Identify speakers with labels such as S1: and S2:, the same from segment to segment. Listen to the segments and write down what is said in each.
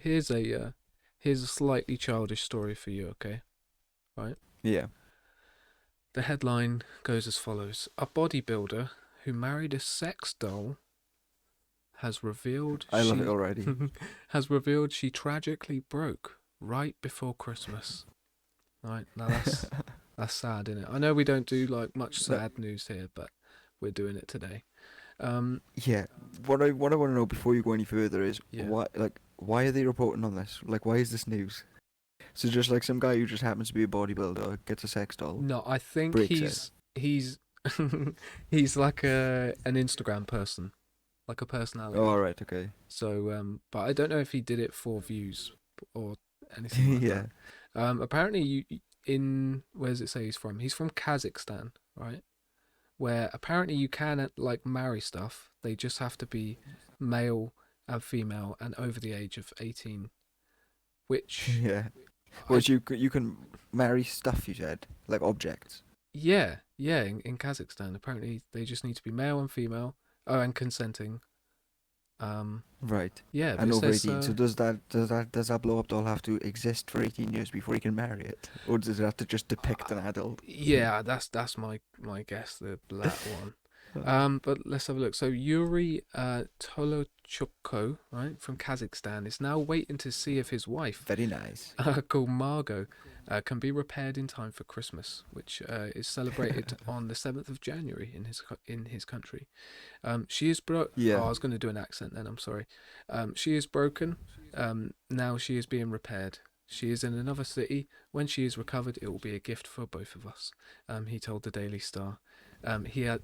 S1: Here's a slightly childish story for you, okay? Right?
S2: Yeah.
S1: The headline goes as follows: A bodybuilder who married a sex doll has revealed
S2: I love it
S1: she
S2: already.
S1: has revealed she tragically broke right before Christmas. Right? Now that's sad, isn't it? I know we don't do like much
S2: That,
S1: sad news here, but we're doing it today. Um
S2: yeah. What I want to know before you go any further is
S1: yeah.
S2: why are they reporting on this? Like, why is this news? So just like some guy who just happens to be a bodybuilder gets a sex doll,
S1: No, I think
S2: breaks it.
S1: he's he's like an Instagram person, like a
S2: Oh,
S1: personality.
S2: all right, okay.
S1: So, but I don't know if he did it for views or anything like that.
S2: Yeah.
S1: Apparently, in where does it say he's from? He's from Kazakhstan, right? Where apparently you can like marry stuff. They just have to be male and female and over the age of 18. Which
S2: Yeah.
S1: I
S2: Whereas you can marry stuff, you said, like objects.
S1: yeah, in Kazakhstan apparently they just need to be male and female. Oh, and consenting. Um,
S2: Right.
S1: yeah, but
S2: And
S1: it
S2: over
S1: says
S2: 18. So does that blow up doll have to exist for 18 years before he can marry it, or does it have to just depict an adult?
S1: yeah, that's my guess, the latter one. But let's have a look. So Yuri Tolochukko, right, from Kazakhstan, is now waiting to see if his wife,
S2: Very nice.
S1: called Margot, can be repaired in time for Christmas, which is celebrated on the 7th of January in his country. She is bro. Oh,
S2: Yeah.
S1: I was going to do an accent then. I'm sorry. She is broken. Now she is being repaired. She is in another city. When she is recovered, it will be a gift for both of us. He told the Daily Star. He had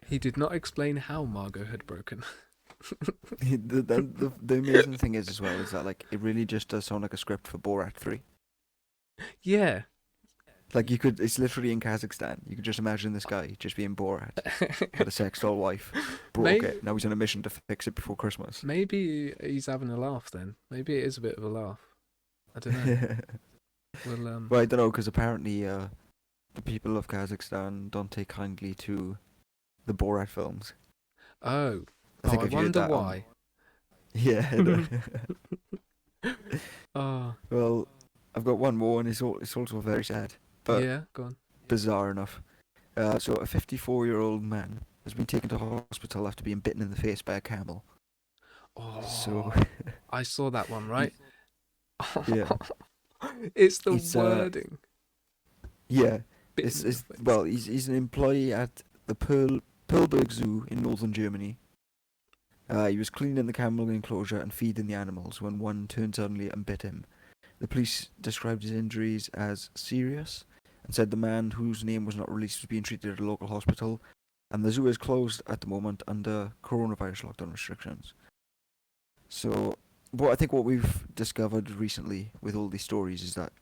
S1: he did not explain how Margot had broken.
S2: The amazing thing is as well is that like it really just does sound like a script for Borat 3.
S1: Yeah.
S2: Like it's literally in Kazakhstan. You could just imagine this guy just being Borat, had a sex doll wife, broke
S1: maybe
S2: it. Now he's on a mission to fix it before Christmas.
S1: maybe he's having a laugh then. Maybe it is a bit of a laugh. I don't know. Well,
S2: Well, I don't know because apparently the people of Kazakhstan don't take kindly to the Borat films.
S1: oh,
S2: I think
S1: I
S2: I've heard
S1: wonder
S2: that on.
S1: why.
S2: Yeah. I know.
S1: Oh,
S2: Well, I've got one more, and it's also very sad, but
S1: yeah, go on.
S2: bizarre enough. So a 54-year-old man has been taken to hospital after being bitten in the face by a camel. So
S1: Oh, I saw that one,
S2: he,
S1: right?
S2: yeah,
S1: It's the
S2: it's
S1: wording.
S2: yeah,
S1: Bitten in the
S2: it's
S1: face.
S2: well, he's an employee at the Perlberg Zoo in northern Germany. He was cleaning the camel enclosure and feeding the animals when one turned suddenly and bit him. The police described his injuries as serious and said the man, whose name was not released, was being treated at a local hospital, and the zoo is closed at the moment under coronavirus lockdown restrictions. So, what we've discovered recently with all these stories is that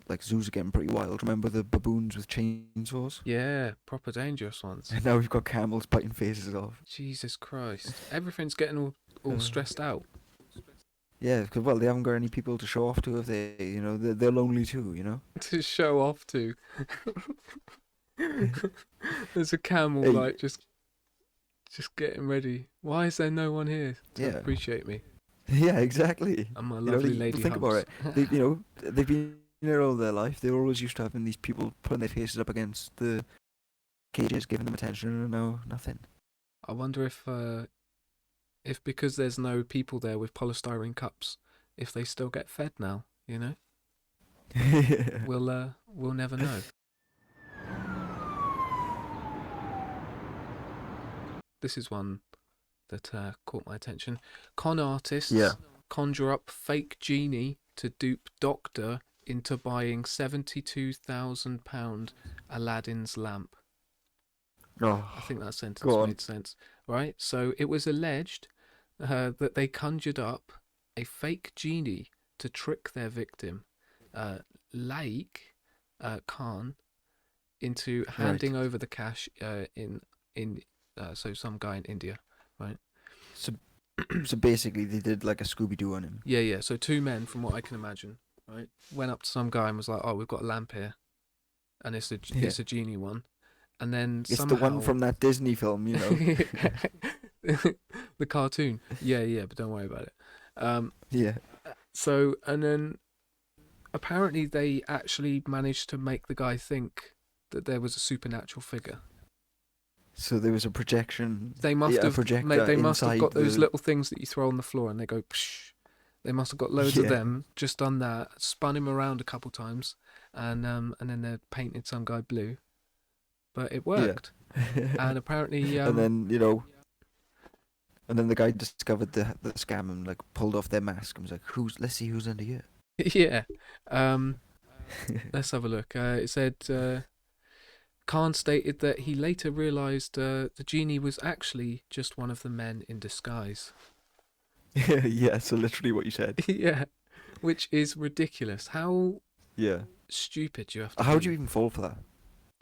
S2: like zoos are getting pretty wild. Remember the baboons with chainsaws?
S1: Yeah, proper dangerous ones.
S2: And now we've got camels biting faces off.
S1: Jesus Christ. Everything's getting all
S2: Uh,
S1: stressed out.
S2: yeah, because well, they haven't got any people to show off to if they, they're lonely too, you know.
S1: To show off to. There's a camel
S2: Hey,
S1: like just getting ready. Why is there no one here to
S2: yeah,
S1: appreciate me
S2: yeah, exactly.
S1: and my lovely lady
S2: Think about
S1: humps?
S2: it. They've been there all their life. They were always used to having these people putting their faces up against the cages, giving them attention, and now nothing.
S1: I wonder if because there's no people there with polystyrene cups, if they still get fed now, you know? We'll never know. This is one that caught my attention. Con
S2: Yeah.
S1: artists conjure up fake genie to dupe doctor into buying £72,000 Aladdin's lamp. I
S2: Oh,
S1: think that sentence
S2: go on.
S1: made sense, right? So it was alleged that they conjured up a fake genie to trick their victim, uh, Laik Khan, into
S2: Right.
S1: handing over the cash in so some guy in India, right?
S2: So, so basically, they did like a Scooby Doo on him.
S1: Yeah. So two men, from what I can imagine, right, went up to some guy and was like, "Oh, we've got a lamp here, and
S2: Yeah.
S1: it's a genie one." And then
S2: It's the one
S1: somehow
S2: from that Disney film, you know.
S1: the cartoon, yeah, but don't worry about it. Um,
S2: Yeah.
S1: so and then apparently they actually managed to make the guy think that there was a supernatural figure.
S2: So there was a projection,
S1: They must
S2: yeah, a
S1: have made.
S2: projector
S1: They must have
S2: inside
S1: got those
S2: the.
S1: little things that you throw on the floor and they go. Psh. They must have got loads of
S2: Yeah.
S1: them. Just done that, spun him around a couple times, and then they painted some guy blue. But it
S2: Yeah.
S1: worked. And apparently,
S2: And then and then the guy discovered the scam and like pulled off their mask and was like, "Who's? Let's see who's under here."
S1: yeah. Let's have a look. It said Khan stated that he later realised the genie was actually just one of the men in disguise.
S2: Yeah. So literally what you said.
S1: yeah, which is ridiculous. How
S2: Yeah.
S1: stupid you have to
S2: How do you
S1: be.
S2: even fall for that?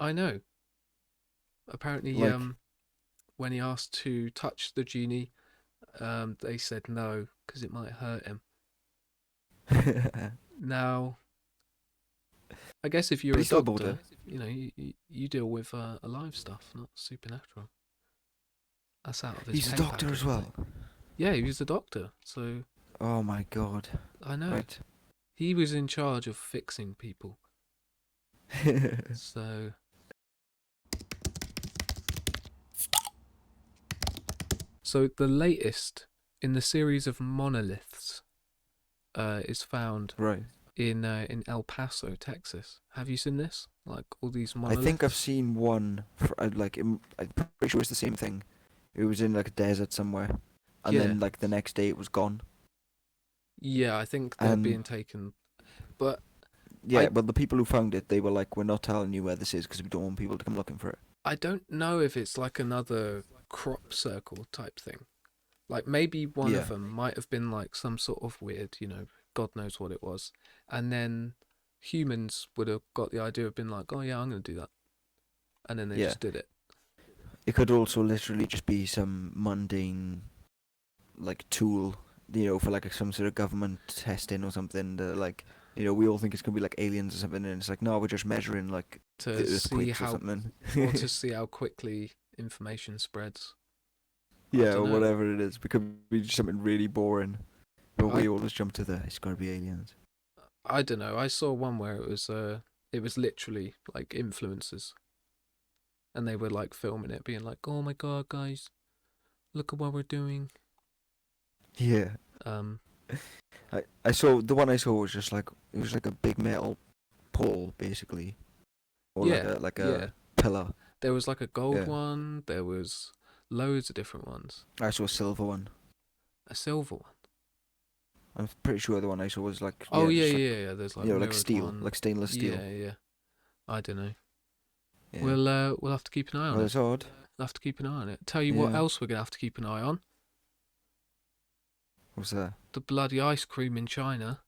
S1: I know. Apparently,
S2: Like.
S1: when he asked to touch the genie, they said no because it might hurt him. Now, I guess if you're
S2: But
S1: a
S2: he still bought it.
S1: doctor, you deal with alive stuff, not supernatural. That's out of his
S2: He's a
S1: pay
S2: doctor
S1: packet,
S2: as
S1: I
S2: well.
S1: think. Yeah, he was a doctor, so
S2: Oh my god.
S1: I know.
S2: Right.
S1: He was in charge of fixing people. So, so the latest in the series of monoliths is found
S2: Right.
S1: in El Paso, Texas. Have you seen this? Like all these
S2: I
S1: monoliths?
S2: think I've seen one. I'm pretty sure it's the same thing. It was in like a desert somewhere, and
S1: Yeah,
S2: then like the next day it was gone.
S1: yeah. I think they're
S2: And
S1: being taken, but
S2: yeah,
S1: I
S2: well, the people who found it, they were like, "We're not telling you where this is because we don't want people to come looking for it."
S1: I don't know if it's like another crop circle type thing. Like maybe one of
S2: Yeah.
S1: them might have been like some sort of weird, God knows what it was, and then humans would have got the idea of being like, oh yeah, I'm gonna do that, and then they
S2: Yeah.
S1: just did it.
S2: It could also literally just be some mundane, like tool, for like some sort of government testing or something. That like, we all think it's gonna be like aliens or something, and it's like, no, we're just measuring like
S1: To
S2: the
S1: see
S2: earthquakes or
S1: how
S2: something.
S1: or to see how quickly information spreads. I
S2: Yeah,
S1: don't
S2: or
S1: know.
S2: whatever it is. It could be just something really boring. But
S1: I
S2: we always jump to the it's gotta be aliens.
S1: I don't know. I saw one where it was literally like influencers, and they were like filming it, being like, "Oh my god, guys, look at what we're doing."
S2: Yeah.
S1: Um,
S2: I saw the one I saw was just like it was like a big metal pole basically. Or like
S1: yeah,
S2: a
S1: yeah.
S2: pillar.
S1: There was like a gold
S2: Yeah.
S1: one. There was loads of different ones.
S2: I saw a silver one.
S1: A silver one.
S2: I'm pretty sure the one I saw was like
S1: Oh yeah,
S2: just like
S1: yeah, yeah. There's like
S2: like
S1: mirrored
S2: steel,
S1: one.
S2: like stainless steel.
S1: Yeah, yeah. I don't know.
S2: Yeah.
S1: We'll have to keep an eye on
S2: Well,
S1: it.
S2: it's odd.
S1: We'll have to keep an eye on it. Tell you what
S2: Yeah.
S1: else we're gonna have to keep an eye on.
S2: What's that?
S1: The bloody ice cream in China.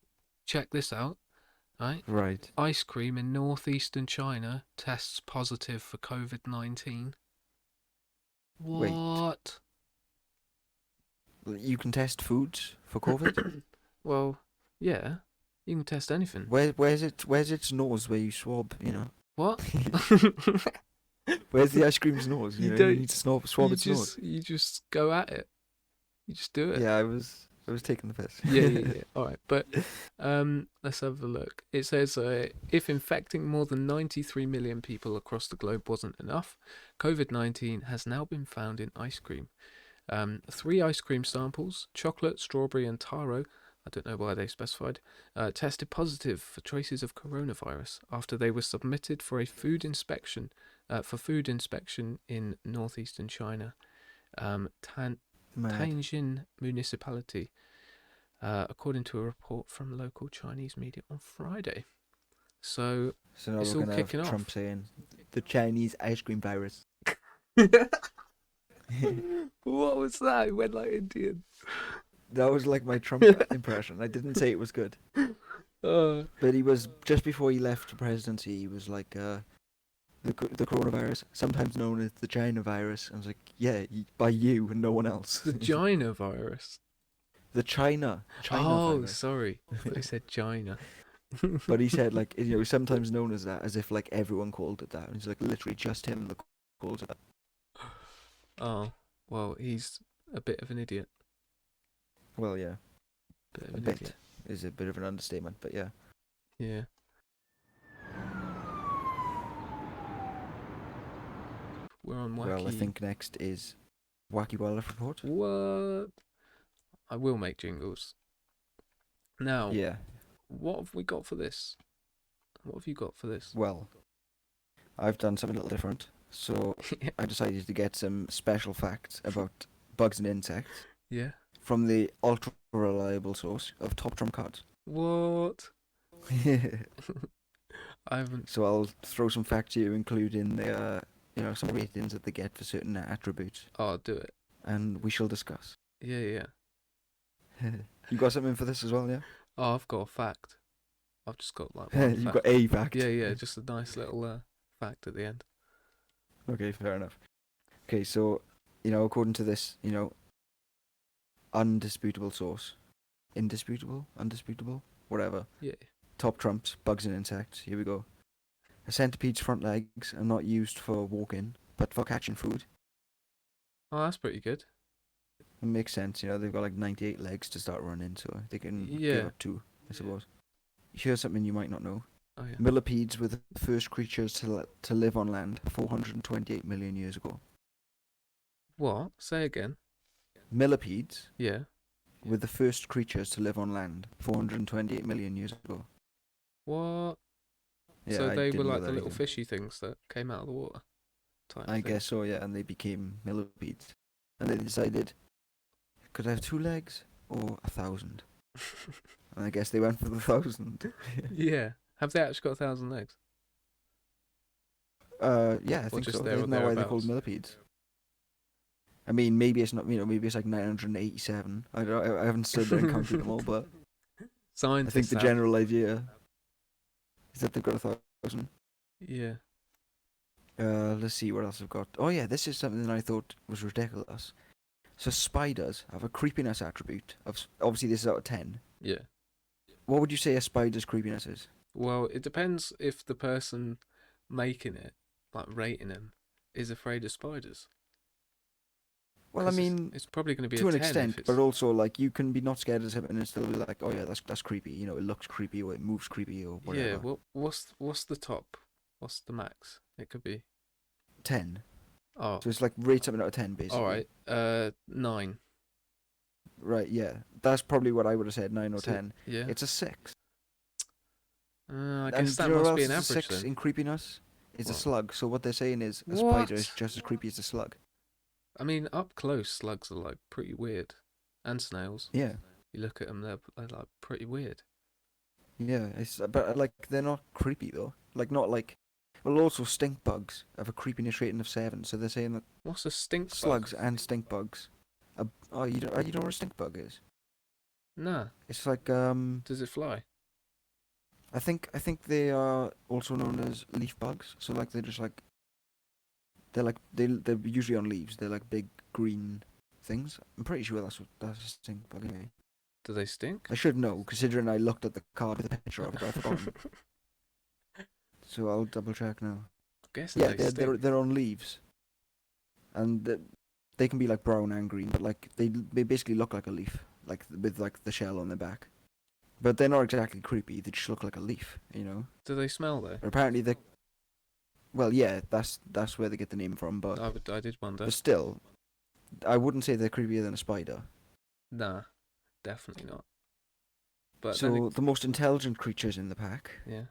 S1: Check this out. Right.
S2: Right.
S1: Ice cream in northeastern China tests positive for COVID-19.
S2: Wait.
S1: What?
S2: You can test foods for COVID?
S1: Well, yeah. You can test anything.
S2: Where's its nose where you swab,
S1: What?
S2: Where's the ice cream's nose?
S1: You
S2: You
S1: don't.
S2: need to swab its nose.
S1: You just go at it. You just do it.
S2: Yeah, I was taking the piss.
S1: Yeah, yeah, yeah. All right, but let's have a look. It says if infecting more than 93 million people across the globe wasn't enough, COVID-19 has now been found in ice cream. 3 ice cream samples, chocolate, strawberry, and taro. I don't know why they specified. Tested positive for traces of coronavirus after they were submitted for a food inspection. For food inspection in northeastern China,
S2: Mad.
S1: Tianjin municipality, according to a report from local Chinese media on Friday. So
S2: So now
S1: it's
S2: we're
S1: all
S2: gonna
S1: kicking
S2: have
S1: off.
S2: Trump saying the Chinese ice cream virus.
S1: What was that? It went like Indian.
S2: That was like my Trump impression. I didn't say it was good,
S1: Uh,
S2: but he was just before he left the presidency. He was like, the coronavirus, sometimes known as the China virus. I was like, yeah, by you and no one else.
S1: the China virus.
S2: The China
S1: Oh,
S2: virus.
S1: sorry. I thought you said China.
S2: But he said like sometimes known as that, as if like everyone called it that. And he's like literally just him that calls it that.
S1: Oh, well, he's a bit of an idiot.
S2: Well, yeah.
S1: Bit of
S2: A
S1: an
S2: bit
S1: idiot.
S2: is a bit of an understatement, but yeah.
S1: Yeah. We're on
S2: Well, I
S1: wacky.
S2: think next is Wacky Wildlife Report.
S1: What? I will make jingles. Now,
S2: Yeah.
S1: what have we got for this? What have you got for this?
S2: Well, I've done something a little different. So I decided to get some special facts about bugs and insects
S1: Yeah.
S2: from the ultra reliable source of Top Trump Cards.
S1: What? I haven't.
S2: So I'll throw some facts here, including some ratings that they get for certain attributes,
S1: Oh, do it.
S2: and we shall discuss.
S1: Yeah, yeah.
S2: You got something for this as well, yeah?
S1: Oh, I've got a fact. I've just got like one
S2: You've
S1: fact.
S2: got a fact.
S1: Yeah, yeah. Just a nice little fact at the end.
S2: Okay, fair enough. Okay, so according to this, undisputable source, undisputable, whatever.
S1: Yeah.
S2: Top trumps, bugs and insects. Here we go. A centipede's front legs are not used for walking, but for catching food.
S1: Oh, that's pretty good.
S2: It makes sense, they've got like 98 legs to start running, so they can give
S1: Yeah.
S2: up two, I suppose. Here's something you might not know.
S1: Oh, yeah.
S2: Millipedes were the first creatures to live on land 428 million years ago.
S1: What? Say again.
S2: Millipedes
S1: Yeah.
S2: were the first creatures to live on land 428 million years ago.
S1: What?
S2: Yeah,
S1: So
S2: I
S1: they were
S2: didn't know
S1: like the
S2: that
S1: little
S2: either.
S1: fishy things that came out of the water. Type
S2: I
S1: thing.
S2: guess so, yeah, and they became millipedes. And they decided, could I have 2 legs or 1,000? And I guess they went for the 1,000.
S1: Yeah. Have they actually got 1,000 legs?
S2: Yeah, I
S1: Or
S2: think
S1: just
S2: so.
S1: there or
S2: Isn't that why they're called
S1: thereabouts?
S2: millipedes? I mean, maybe it's not, maybe it's like 987. I don't know, I haven't stood there and counted them all, but I think
S1: Scientists
S2: the
S1: have.
S2: general idea is that they've got 1,000.
S1: Yeah.
S2: Let's see what else I've got. Oh yeah, this is something that I thought was ridiculous. So spiders have a creepiness attribute of obviously this is out of 10.
S1: Yeah.
S2: What would you say a spider's creepiness is?
S1: Well, it depends if the person making it, like rating them, is afraid of spiders.
S2: Well, I
S1: Because
S2: mean,
S1: it's probably going to be a
S2: to an
S1: 10 if
S2: extent, but
S1: it's.
S2: also like you can be not scared of something and still be like, oh yeah, that's creepy. It looks creepy or it moves creepy or
S1: Yeah,
S2: whatever.
S1: what's the top? What's the max? It could be.
S2: 10.
S1: Oh,
S2: So it's like rate something out of 10
S1: all
S2: basically.
S1: right. 9.
S2: Right, yeah. That's probably what I would have said, 9 or
S1: So,
S2: 10.
S1: yeah.
S2: It's a 6.
S1: I guess
S2: And do
S1: that
S2: you know what
S1: must
S2: else
S1: be an
S2: is a
S1: average
S2: 6
S1: then.
S2: in creepiness? It's a
S1: What?
S2: slug. So what they're saying is a spider is
S1: What?
S2: just as creepy as a slug.
S1: I mean, up close, slugs are like pretty weird, and snails.
S2: Yeah.
S1: You look at them, they're like pretty weird.
S2: Yeah, but like they're not creepy though. Like not like well also stink bugs have a creepiness rating of 7. So they're saying that
S1: What's a stink bug?
S2: slugs and stink bugs. You don't know what a stink bug is?
S1: Nah.
S2: It's like
S1: Does it fly?
S2: I think they are also known as leaf bugs. So like they're usually on leaves. They're like big green things. I'm pretty sure that's a stink bug anyway.
S1: Do they stink?
S2: I should know considering I looked at the card with a picture of it. But I've forgotten. So I'll double check now.
S1: I'm guessing
S2: Yeah,
S1: they
S2: they're
S1: stink.
S2: they're on leaves, and they can be like brown and green, but like they basically look like a leaf, like with like the shell on their back. But they're not exactly creepy. They just look like a leaf.
S1: Do they smell though?
S2: But apparently they, well, yeah, that's where they get the name from. But
S1: I did wonder.
S2: but still, I wouldn't say they're creepier than a spider.
S1: Nah, definitely not. But then,
S2: So the most intelligent creatures in the pack,
S1: yeah.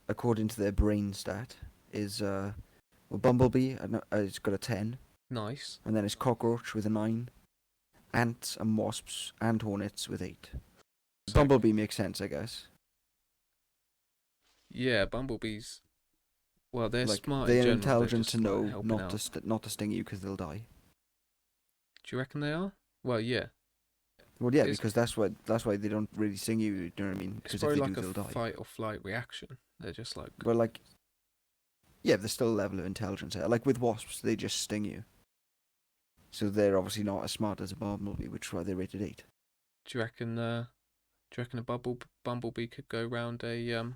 S2: according to their brain stat, is well, bumblebee. It's got a 10.
S1: Nice.
S2: And then it's cockroach with a 9, ants and wasps and hornets with 8.
S1: So,
S2: Bumblebee makes sense, I guess.
S1: yeah, bumblebees. Well, they're
S2: Like
S1: smart in
S2: they're
S1: general. They're
S2: intelligent
S1: just
S2: to
S1: like
S2: know
S1: helping
S2: not
S1: out.
S2: not to sting you because they'll die.
S1: Do you reckon they are? Well, yeah.
S2: Well, yeah,
S1: It's
S2: because that's why they don't really sting you. You know what I mean?
S1: it's
S2: Because if
S1: probably
S2: they do,
S1: like a
S2: they'll die.
S1: fight or flight reaction. They're just like,
S2: But like, yeah, there's still a level of intelligence there. Like with wasps, they just sting you. So they're obviously not as smart as a bumblebee, which is why they're rated 8.
S1: do you reckon? Do you reckon a bumblebee could go round an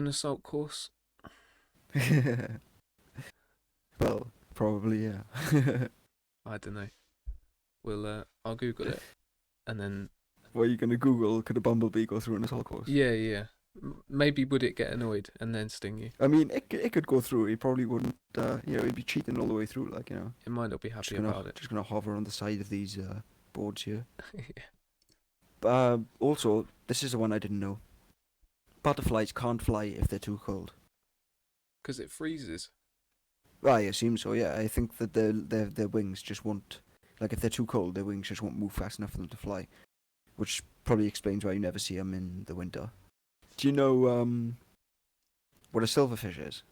S1: assault course?
S2: Well, probably yeah.
S1: I don't know. I'll Google it, and then
S2: What are you going to Google? Could a bumblebee go through an assault course?
S1: Yeah, yeah. Maybe would it get annoyed and then sting you?
S2: I mean, it could go through. It probably wouldn't. It'd be cheating all the way through. Like,
S1: It might not be happy about it.
S2: just gonna hover on the side of these boards here.
S1: Yeah.
S2: Also, this is the one I didn't know. Butterflies can't fly if they're too cold.
S1: 'Cause it freezes.
S2: I assume so. Yeah, I think that their wings just won't. Like, if they're too cold, their wings just won't move fast enough for them to fly. Which probably explains why you never see them in the winter. Do you know what a silverfish is?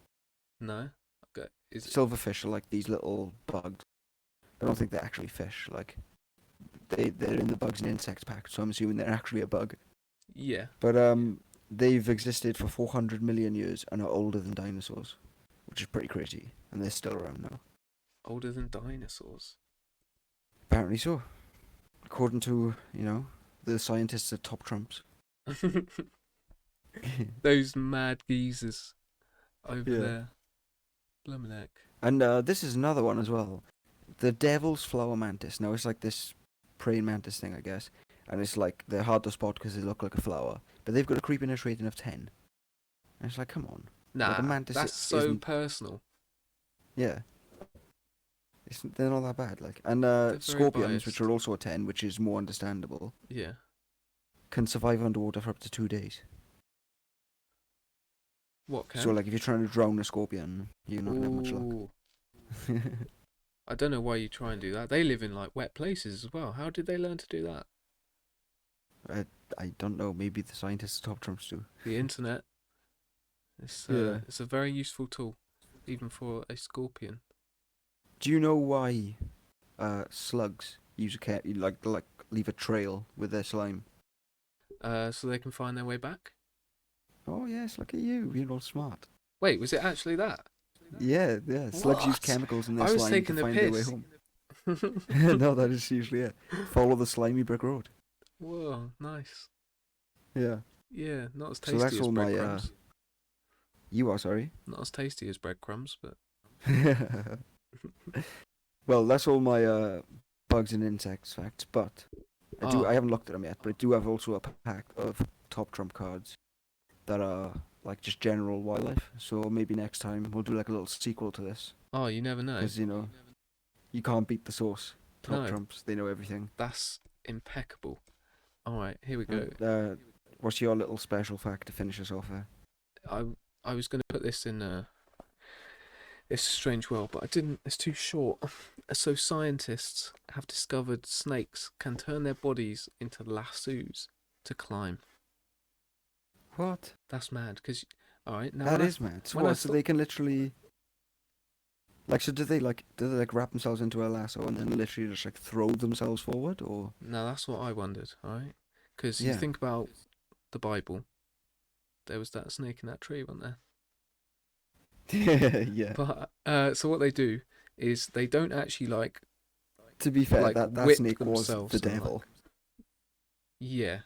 S1: No. Okay. Is it?
S2: Silverfish are like these little bugs. I don't think they're actually fish. Like, they're in the bugs and insects pack, so I'm assuming they're actually a bug.
S1: Yeah.
S2: But they've existed for 400 million years and are older than dinosaurs, which is pretty crazy, and they're still around now.
S1: Older than dinosaurs.
S2: Apparently so, according to the scientists at Top Trumps.
S1: Those mad geezers over
S2: Yeah.
S1: there. Blumeneck.
S2: And this is another one as well. The devil's flower mantis. Now, it's like this praying mantis thing, I guess. And it's like, they're hard to spot because they look like a flower. But they've got a creepiness rating of 10. And it's like, come on.
S1: Nah,
S2: Like, a mantis
S1: that's so
S2: isn't-
S1: personal.
S2: Yeah. They're not that bad. Like, and
S1: very
S2: scorpions, which
S1: biased.
S2: are also a 10, which is more understandable,
S1: Yeah.
S2: can survive underwater for up to 2 days.
S1: What can?
S2: So, like, if you're trying to drown a scorpion, you're not going to have much luck.
S1: Ooh. I don't know why you try and do that. They live in like wet places as well. How did they learn to do that?
S2: I don't know. Maybe the scientists at Top Trumps do.
S1: The internet. It's
S2: Yeah.
S1: it's a very useful tool, even for a scorpion.
S2: Do you know why slugs use like leave a trail with their slime?
S1: So they can find their way back.
S2: Oh yes, look at you. You're all smart.
S1: Wait, was it actually that?
S2: Yeah, yeah. Slugs use
S1: What?
S2: chemicals in their
S1: I was
S2: slime to
S1: taking the
S2: find their way
S1: piss.
S2: home. No, that is usually it. Follow the slimy brick road.
S1: Whoa, nice.
S2: Yeah.
S1: Yeah, not as
S2: So
S1: tasty
S2: that's
S1: as
S2: all my,
S1: breadcrumbs.
S2: You are sorry.
S1: Not as tasty as breadcrumbs, but
S2: Well, that's all my bugs and insects facts. But
S1: Oh.
S2: I haven't looked at them yet. But I do have also a pack of Top Trump cards that are like just general wildlife. So maybe next time we'll do like a little sequel to this.
S1: oh, you never know.
S2: Because, you can't beat the source. Top
S1: No.
S2: Trumps, they know everything.
S1: That's impeccable. All right, here we go.
S2: And, what's your little special fact to finish us off there?
S1: I was going to put this in It's a Strange World, but I didn't. It's too short. So scientists have discovered snakes can turn their bodies into lassos to climb.
S2: What?
S1: That's mad. Because, all right, now
S2: That
S1: when I-
S2: is mad. So
S1: when I
S2: what? So they can literally. Like, so do they wrap themselves into a lasso and then literally just like throw themselves forward, or?
S1: Now that's what I wondered. All right, because you
S2: Yeah.
S1: think about the Bible. There was that snake in that tree, wasn't there?
S2: Yeah.
S1: But so what they do is they don't actually like.
S2: To be fair,
S1: like,
S2: that
S1: whip
S2: snake was
S1: themselves
S2: the
S1: and, like,
S2: devil.
S1: Yeah,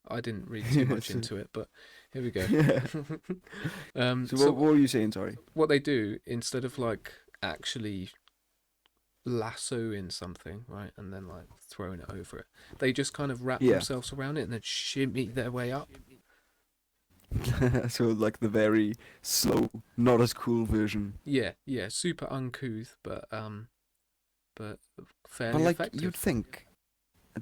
S1: I didn't read too much
S2: So-
S1: into it, but here we go.
S2: Yeah. So
S1: so
S2: what were you saying? Sorry.
S1: what they do instead of like actually lassoing something, right, and then like throwing it over it, they just kind of wrap
S2: Yeah.
S1: themselves around it and then shimmy their way up.
S2: So like the very slow, not as cool version.
S1: Yeah, super uncouth, but fairly
S2: But like
S1: effective.
S2: you'd think,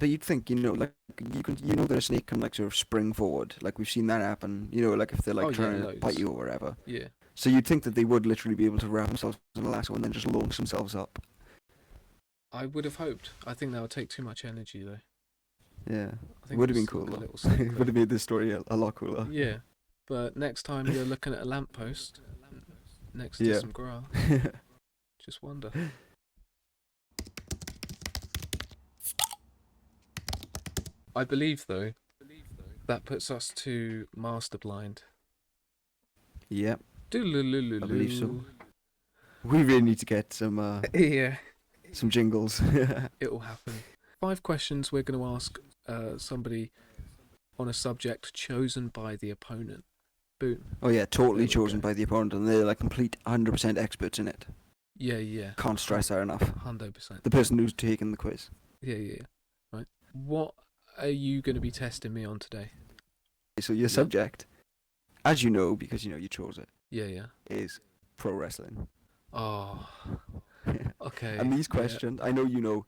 S2: like that a snake can like sort of spring forward. Like we've seen that happen. Like if they're like
S1: Oh, yeah,
S2: trying to
S1: loads.
S2: bite you or whatever.
S1: Yeah,
S2: So you'd think that they would literally be able to wrap themselves in a lasso and then just launch themselves up.
S1: I would have hoped. I think that would take too much energy though.
S2: Yeah,
S1: I think
S2: would have been
S1: it's like
S2: cool.
S1: a little snake,
S2: Would have made this story a lot cooler.
S1: Yeah, but next time you're looking at a lamppost next to
S2: Yeah.
S1: some grass, just wonder. I believe though that puts us to Master Blind.
S2: Yeah,
S1: I
S2: I believe so. We really need to get some
S1: Yeah,
S2: some jingles.
S1: it'll happen. 5 questions we're going to ask somebody on a subject chosen by the opponent. Boom.
S2: Oh yeah, totally
S1: There we
S2: chosen
S1: go.
S2: by the opponent, and they're like complete 100% experts in it.
S1: Yeah.
S2: Can't stress that enough.
S1: 100%.
S2: The person who's taking the quiz.
S1: Yeah. Right. What are you going to be testing me on today?
S2: So your
S1: Yeah.
S2: subject, as you know, because you chose it,
S1: Yeah, yeah.
S2: is pro wrestling.
S1: Oh, okay.
S2: And these
S1: Yeah,
S2: questions, I know you know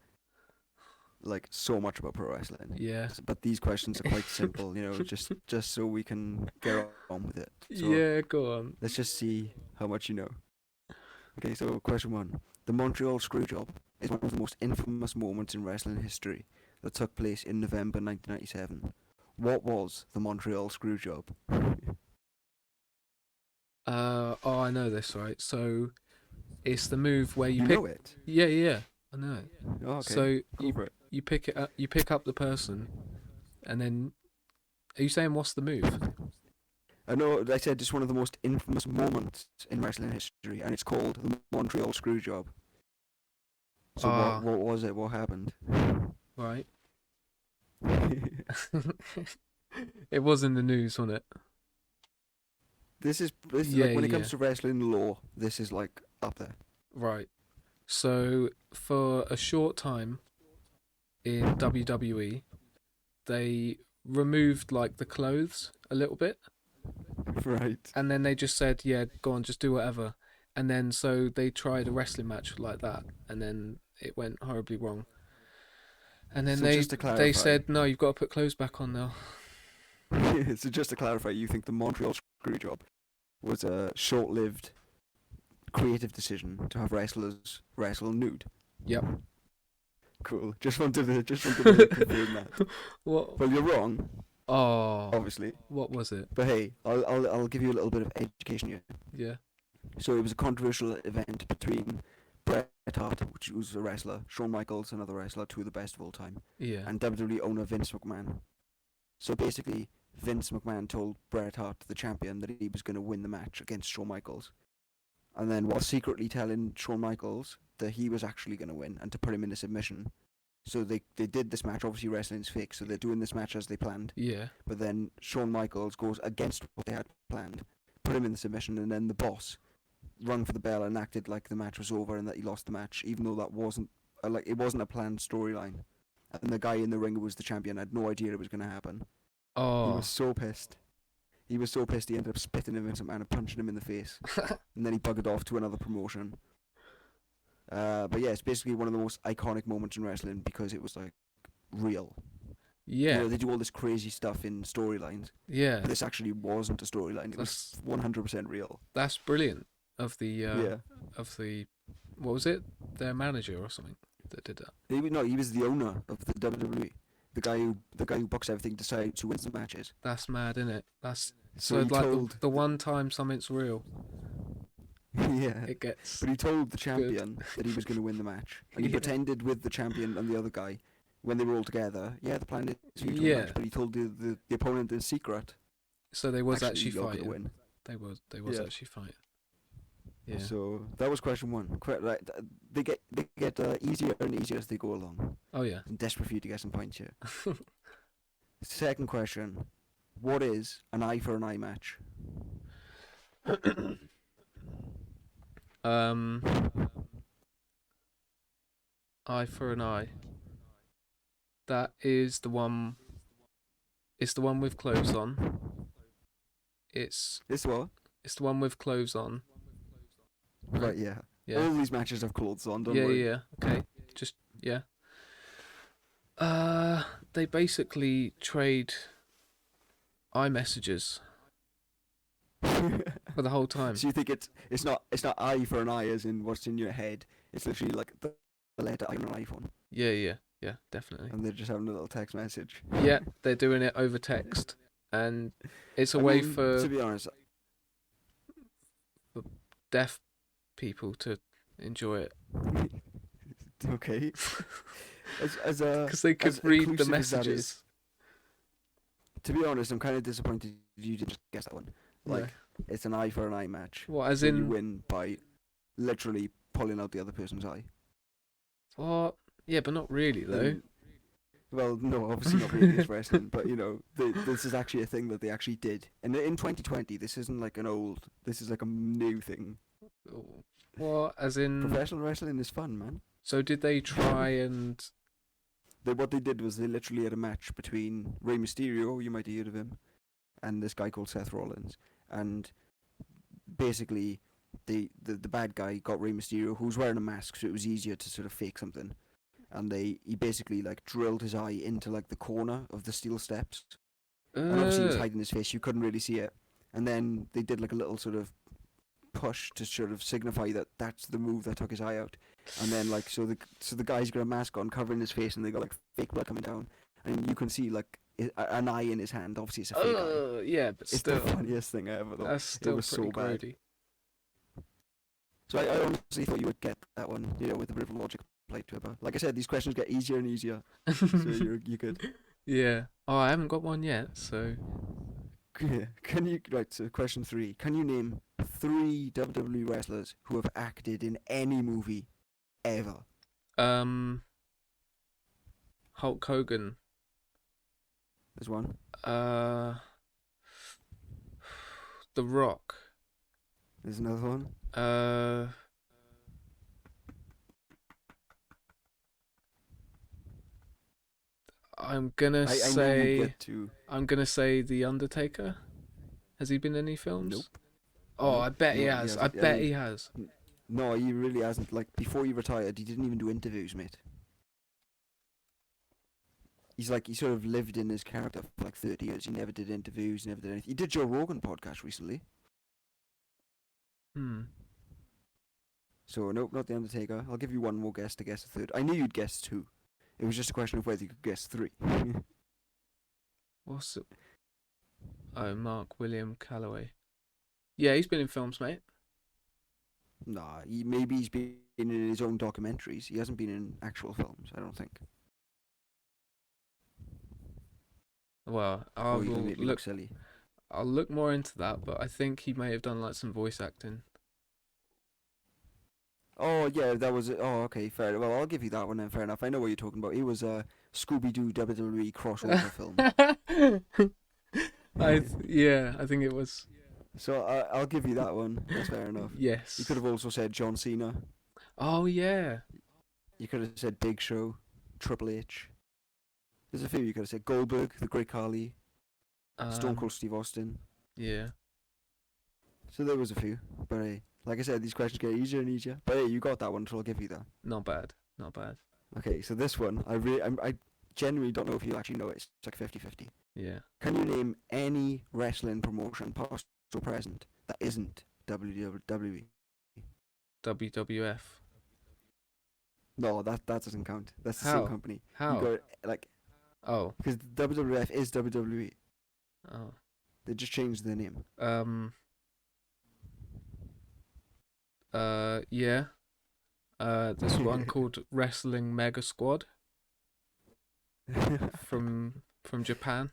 S2: like so much about pro wrestling,
S1: yeah.
S2: but these questions are quite simple. Just so we can get on with it. So
S1: Yeah, go on.
S2: let's just see how much you know. Okay, so question one: the Montreal Screwjob is one of the most infamous moments in wrestling history that took place in November 1997. What was the Montreal Screwjob?
S1: Oh, I know this, right? So it's the move where you
S2: You
S1: pick.
S2: know it?
S1: Yeah, yeah, I know it.
S2: Oh, okay,
S1: So
S2: go for it.
S1: you pick it up. You pick up the person, and then are you saying what's the move?
S2: I know I said it's one of the most infamous moments in wrestling history, and it's called the Montreal Screwjob. So
S1: Ah,
S2: what was it? What happened?
S1: right. It was in the news, wasn't it?
S2: This is
S1: Yeah,
S2: like when it comes
S1: yeah.
S2: to wrestling law, this is like up there.
S1: Right. So for a short time in WWE, they removed like the clothes a little bit,
S2: Right.
S1: and then they just said, "Yeah, go on, just do whatever." And then so they tried a wrestling match like that, and then it went horribly wrong. And then
S2: So
S1: they
S2: just to
S1: they
S2: clarify,
S1: said, "No, you've got to put clothes back on now."
S2: so just to clarify, you think the Montreal Screwjob was a short-lived creative decision to have wrestlers wrestle nude?
S1: Yep.
S2: Cool. Just wanted to confirm that.
S1: What?
S2: Well, you're wrong,
S1: Oh,
S2: obviously.
S1: what was it?
S2: But hey, I'll give you a little bit of education here.
S1: Yeah.
S2: So it was a controversial event between Bret Hart, which was a wrestler, Shawn Michaels, another wrestler, two of the best of all time,
S1: Yeah.
S2: and WWE owner Vince McMahon. So basically, Vince McMahon told Bret Hart, the champion, that he was going to win the match against Shawn Michaels, and then while secretly telling Shawn Michaels that he was actually going to win and to put him in a submission. So they did this match. Obviously, wrestling's fake, so they're doing this match as they planned.
S1: Yeah.
S2: But then Shawn Michaels goes against what they had planned, put him in the submission, and then the boss rung for the bell and acted like the match was over and that he lost the match, even though that wasn't it wasn't a planned storyline. And the guy in the ring who was the champion had no idea it was going to happen. He was
S1: Oh.
S2: so pissed. He was so pissed he ended up spitting him in some man and punching him in the face, and then he buggered off to another promotion. But yeah, it's basically one of the most iconic moments in wrestling because it was like real.
S1: Yeah.
S2: They do all this crazy stuff in storylines,
S1: Yeah.
S2: but this actually wasn't a storyline. It was 100% real.
S1: That's brilliant of the
S2: Yeah.
S1: what was it? Their manager or something that did that.
S2: He was the owner of the WWE. The guy who books everything decides who wins the matches.
S1: That's mad, isn't it? That's
S2: So
S1: so
S2: he
S1: like
S2: told
S1: the one time something's real,
S2: yeah,
S1: it gets
S2: but he told the
S1: good.
S2: champion that he was going to win the match, and he
S1: Yeah.
S2: pretended with the champion and the other guy when they were all together. Yeah, the plan is for you to win the
S1: Yeah.
S2: match, but he told the opponent in secret.
S1: So they was actually
S2: you're gonna
S1: fighting.
S2: win.
S1: They was
S2: Yeah.
S1: actually fighting. Yeah.
S2: So that was question one. Right, they get easier and easier as they go along.
S1: Oh yeah.
S2: I'm desperate for you to get some points here. Second question: what is an eye for an eye match?
S1: um, eye for an eye. That is the one. It's the one with clothes on. It's
S2: This what?
S1: it's the one with clothes on.
S2: Right, yeah.
S1: Yeah.
S2: All these matches have clothes on. Don't
S1: Yeah.
S2: worry.
S1: Yeah. Okay. Just yeah. They basically trade iMessages for the whole time.
S2: So you think it's not eye for an eye as in what's in your head. It's literally like the letter I on an iPhone,
S1: Yeah, yeah, yeah, definitely.
S2: and they're just having a little text message.
S1: Yeah, they're doing it over text, and it's a
S2: I
S1: way
S2: mean,
S1: for
S2: to be honest,
S1: deaf people to enjoy it
S2: okay. As a
S1: because they could
S2: as
S1: read the
S2: inclusive as that
S1: messages.
S2: is, to be honest, I'm kind of disappointed you didn't just guess that one. Like, it's an eye for an eye match.
S1: What, as
S2: So you
S1: in
S2: win by literally pulling out the other person's eye.
S1: what? Yeah, but not really though.
S2: And- well, no, obviously not really as wrestling, but this is actually a thing that they actually did. And in 2020, this isn't like this is like a new thing.
S1: What, as in?
S2: Professional wrestling is fun, man.
S1: So did they try and
S2: what they did was they literally had a match between Rey Mysterio, you might have heard of him, and this guy called Seth Rollins, and basically the bad guy got Rey Mysterio, who was wearing a mask, so it was easier to sort of fake something. And he basically like drilled his eye into like the corner of the steel steps, and obviously he was hiding his face, you couldn't really see it. And then they did like a little sort of push to sort of signify that that's the move that took his eye out. And then like so the guy's got a mask on covering his face, and they got like fake blood coming down, and you can see like an eye in his hand. Obviously it's a fake eye.
S1: Yeah, but
S2: It's
S1: still,
S2: the funniest thing I ever thought.
S1: that's still
S2: It was
S1: pretty
S2: so bad.
S1: grody.
S2: So I honestly thought you would get that one, with a bit of logic played to it. But like I said, these questions get easier and easier, so you could.
S1: Yeah. Oh, I haven't got one yet, so.
S2: Can you right? So question 3: Can you name 3 WWE wrestlers who have acted in any movie ever?
S1: Hulk Hogan.
S2: There's one.
S1: The Rock.
S2: There's another one.
S1: I'm gonna
S2: I know you
S1: say.
S2: get to.
S1: I'm gonna say The Undertaker. Has he been in any films?
S2: Nope.
S1: Oh,
S2: Nope.
S1: I bet he
S2: No, he
S1: has. I
S2: hasn't. I
S1: bet
S2: mean-
S1: he has.
S2: No, he really hasn't. Like before he retired, he didn't even do interviews, mate. He's like he sort of lived in his character for like 30 years. He never did interviews, never did anything. He did Joe Rogan podcast recently. So nope, not the Undertaker. I'll give you one more guess to guess a third. I knew you'd guess 2. It was just a question of whether you could guess 3.
S1: What's it? Oh, Mark William Calloway. Yeah, he's been in films, mate.
S2: Nah, maybe he's been in his own documentaries. He hasn't been in actual films, I don't think.
S1: Well, I
S2: Or you
S1: will
S2: can make me
S1: look.
S2: silly.
S1: I'll look more into that, but I think he may have done like some voice acting.
S2: Oh yeah, that was it. Oh okay, fair. Well, I'll give you that one then. Fair enough. I know what you're talking about. It was a Scooby-Doo WWE crossover film.
S1: Yeah, I think it was.
S2: So I'll give you that one. That's fair enough.
S1: Yes.
S2: You could have also said John Cena.
S1: Oh yeah.
S2: You could have said Big Show, Triple H. There's a few you could have said. Goldberg, The Great Khali, Stone Cold Steve Austin.
S1: Yeah.
S2: So there was a few. But hey, like I said, these questions get easier and easier. But hey, you got that one, so I'll give you that.
S1: Not bad. Not bad.
S2: Okay, so this one, I genuinely don't know if you actually know it. It's like 50-50.
S1: Yeah.
S2: Can you name any wrestling promotion, past or present, that isn't WWE?
S1: WWF.
S2: No, that doesn't count. That's the
S1: How?
S2: same company.
S1: How?
S2: You got like
S1: Oh.
S2: because WWF is WWE.
S1: Oh.
S2: They just changed their name.
S1: Yeah. There's one called Wrestling Mega Squad from Japan.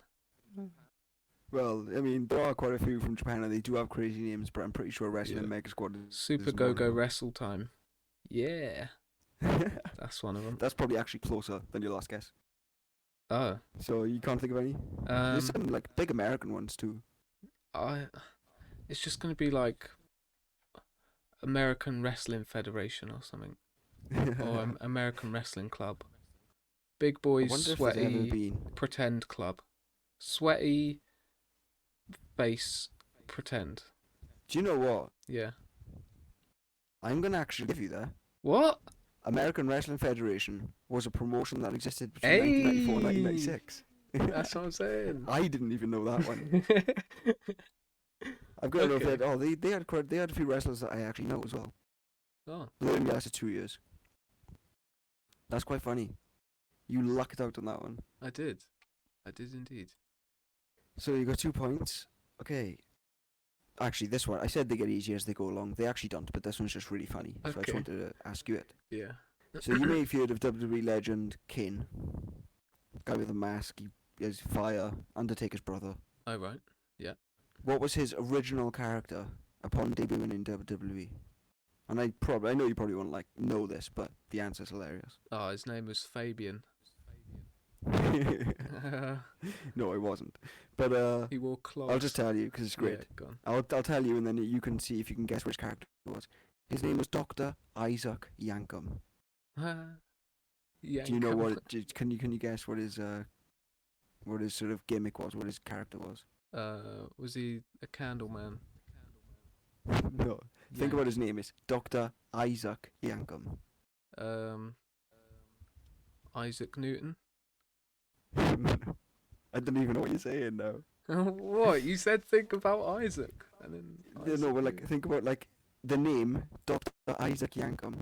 S2: Well, I mean, there are quite a few from Japan, and they do have crazy names. But I'm pretty sure Wrestling
S1: Yeah.
S2: Mega Squad is
S1: Super
S2: one
S1: Go
S2: of
S1: Go
S2: them.
S1: Wrestle Time. Yeah. That's one of them.
S2: That's probably actually closer than your last guess.
S1: Oh.
S2: So you can't think of any? There's some like big American ones too.
S1: It's just gonna be like American Wrestling Federation or something, or American Wrestling Club. Big
S2: I
S1: Boys
S2: wonder if there's ever
S1: Sweaty
S2: been.
S1: Pretend Club. Sweaty Face Pretend.
S2: Do you know what?
S1: Yeah.
S2: I'm gonna actually give you that.
S1: What?
S2: American Wrestling Federation was a promotion that existed between
S1: Hey!
S2: 1994 and 1996.
S1: That's what I'm saying.
S2: I didn't even know that one. I've got to know if
S1: Okay.
S2: they had a few wrestlers that I actually know as well.
S1: Oh.
S2: They only lasted 2 years. That's quite funny. You lucked out on that one.
S1: I did indeed.
S2: So you got 2 points. Okay. Actually, this one, I said they get easier as they go along. They actually don't, but this one's just really funny. So I
S1: Okay.
S2: just wanted to ask you it.
S1: Yeah.
S2: So you may have heard of WWE legend Kane. Guy with a mask, he is fire, Undertaker's brother.
S1: Oh right.
S2: What was his original character upon debuting in WWE? And I know you probably won't know this, but the answer's hilarious.
S1: Oh, his name was Fabian.
S2: No, it wasn't. But
S1: He wore clogs.
S2: I'll just tell you because it's great.
S1: Yeah, go
S2: I'll tell you, and then you can see if you can guess which character it was. His name was Dr. Isaac Yankum.
S1: on.
S2: Do you know
S1: Yankum.
S2: what? Can you guess what his sort of gimmick was? What his character was?
S1: Was he a candle man?
S2: No. Think about
S1: Yank.
S2: his name. It's Doctor Isaac Yankum.
S1: Um, Isaac Newton.
S2: I don't even know what you're saying now.
S1: What? You said think about Isaac, and then
S2: No, no,
S1: Isaac
S2: but like
S1: Newton.
S2: think about like the name Doctor Isaac Yankum.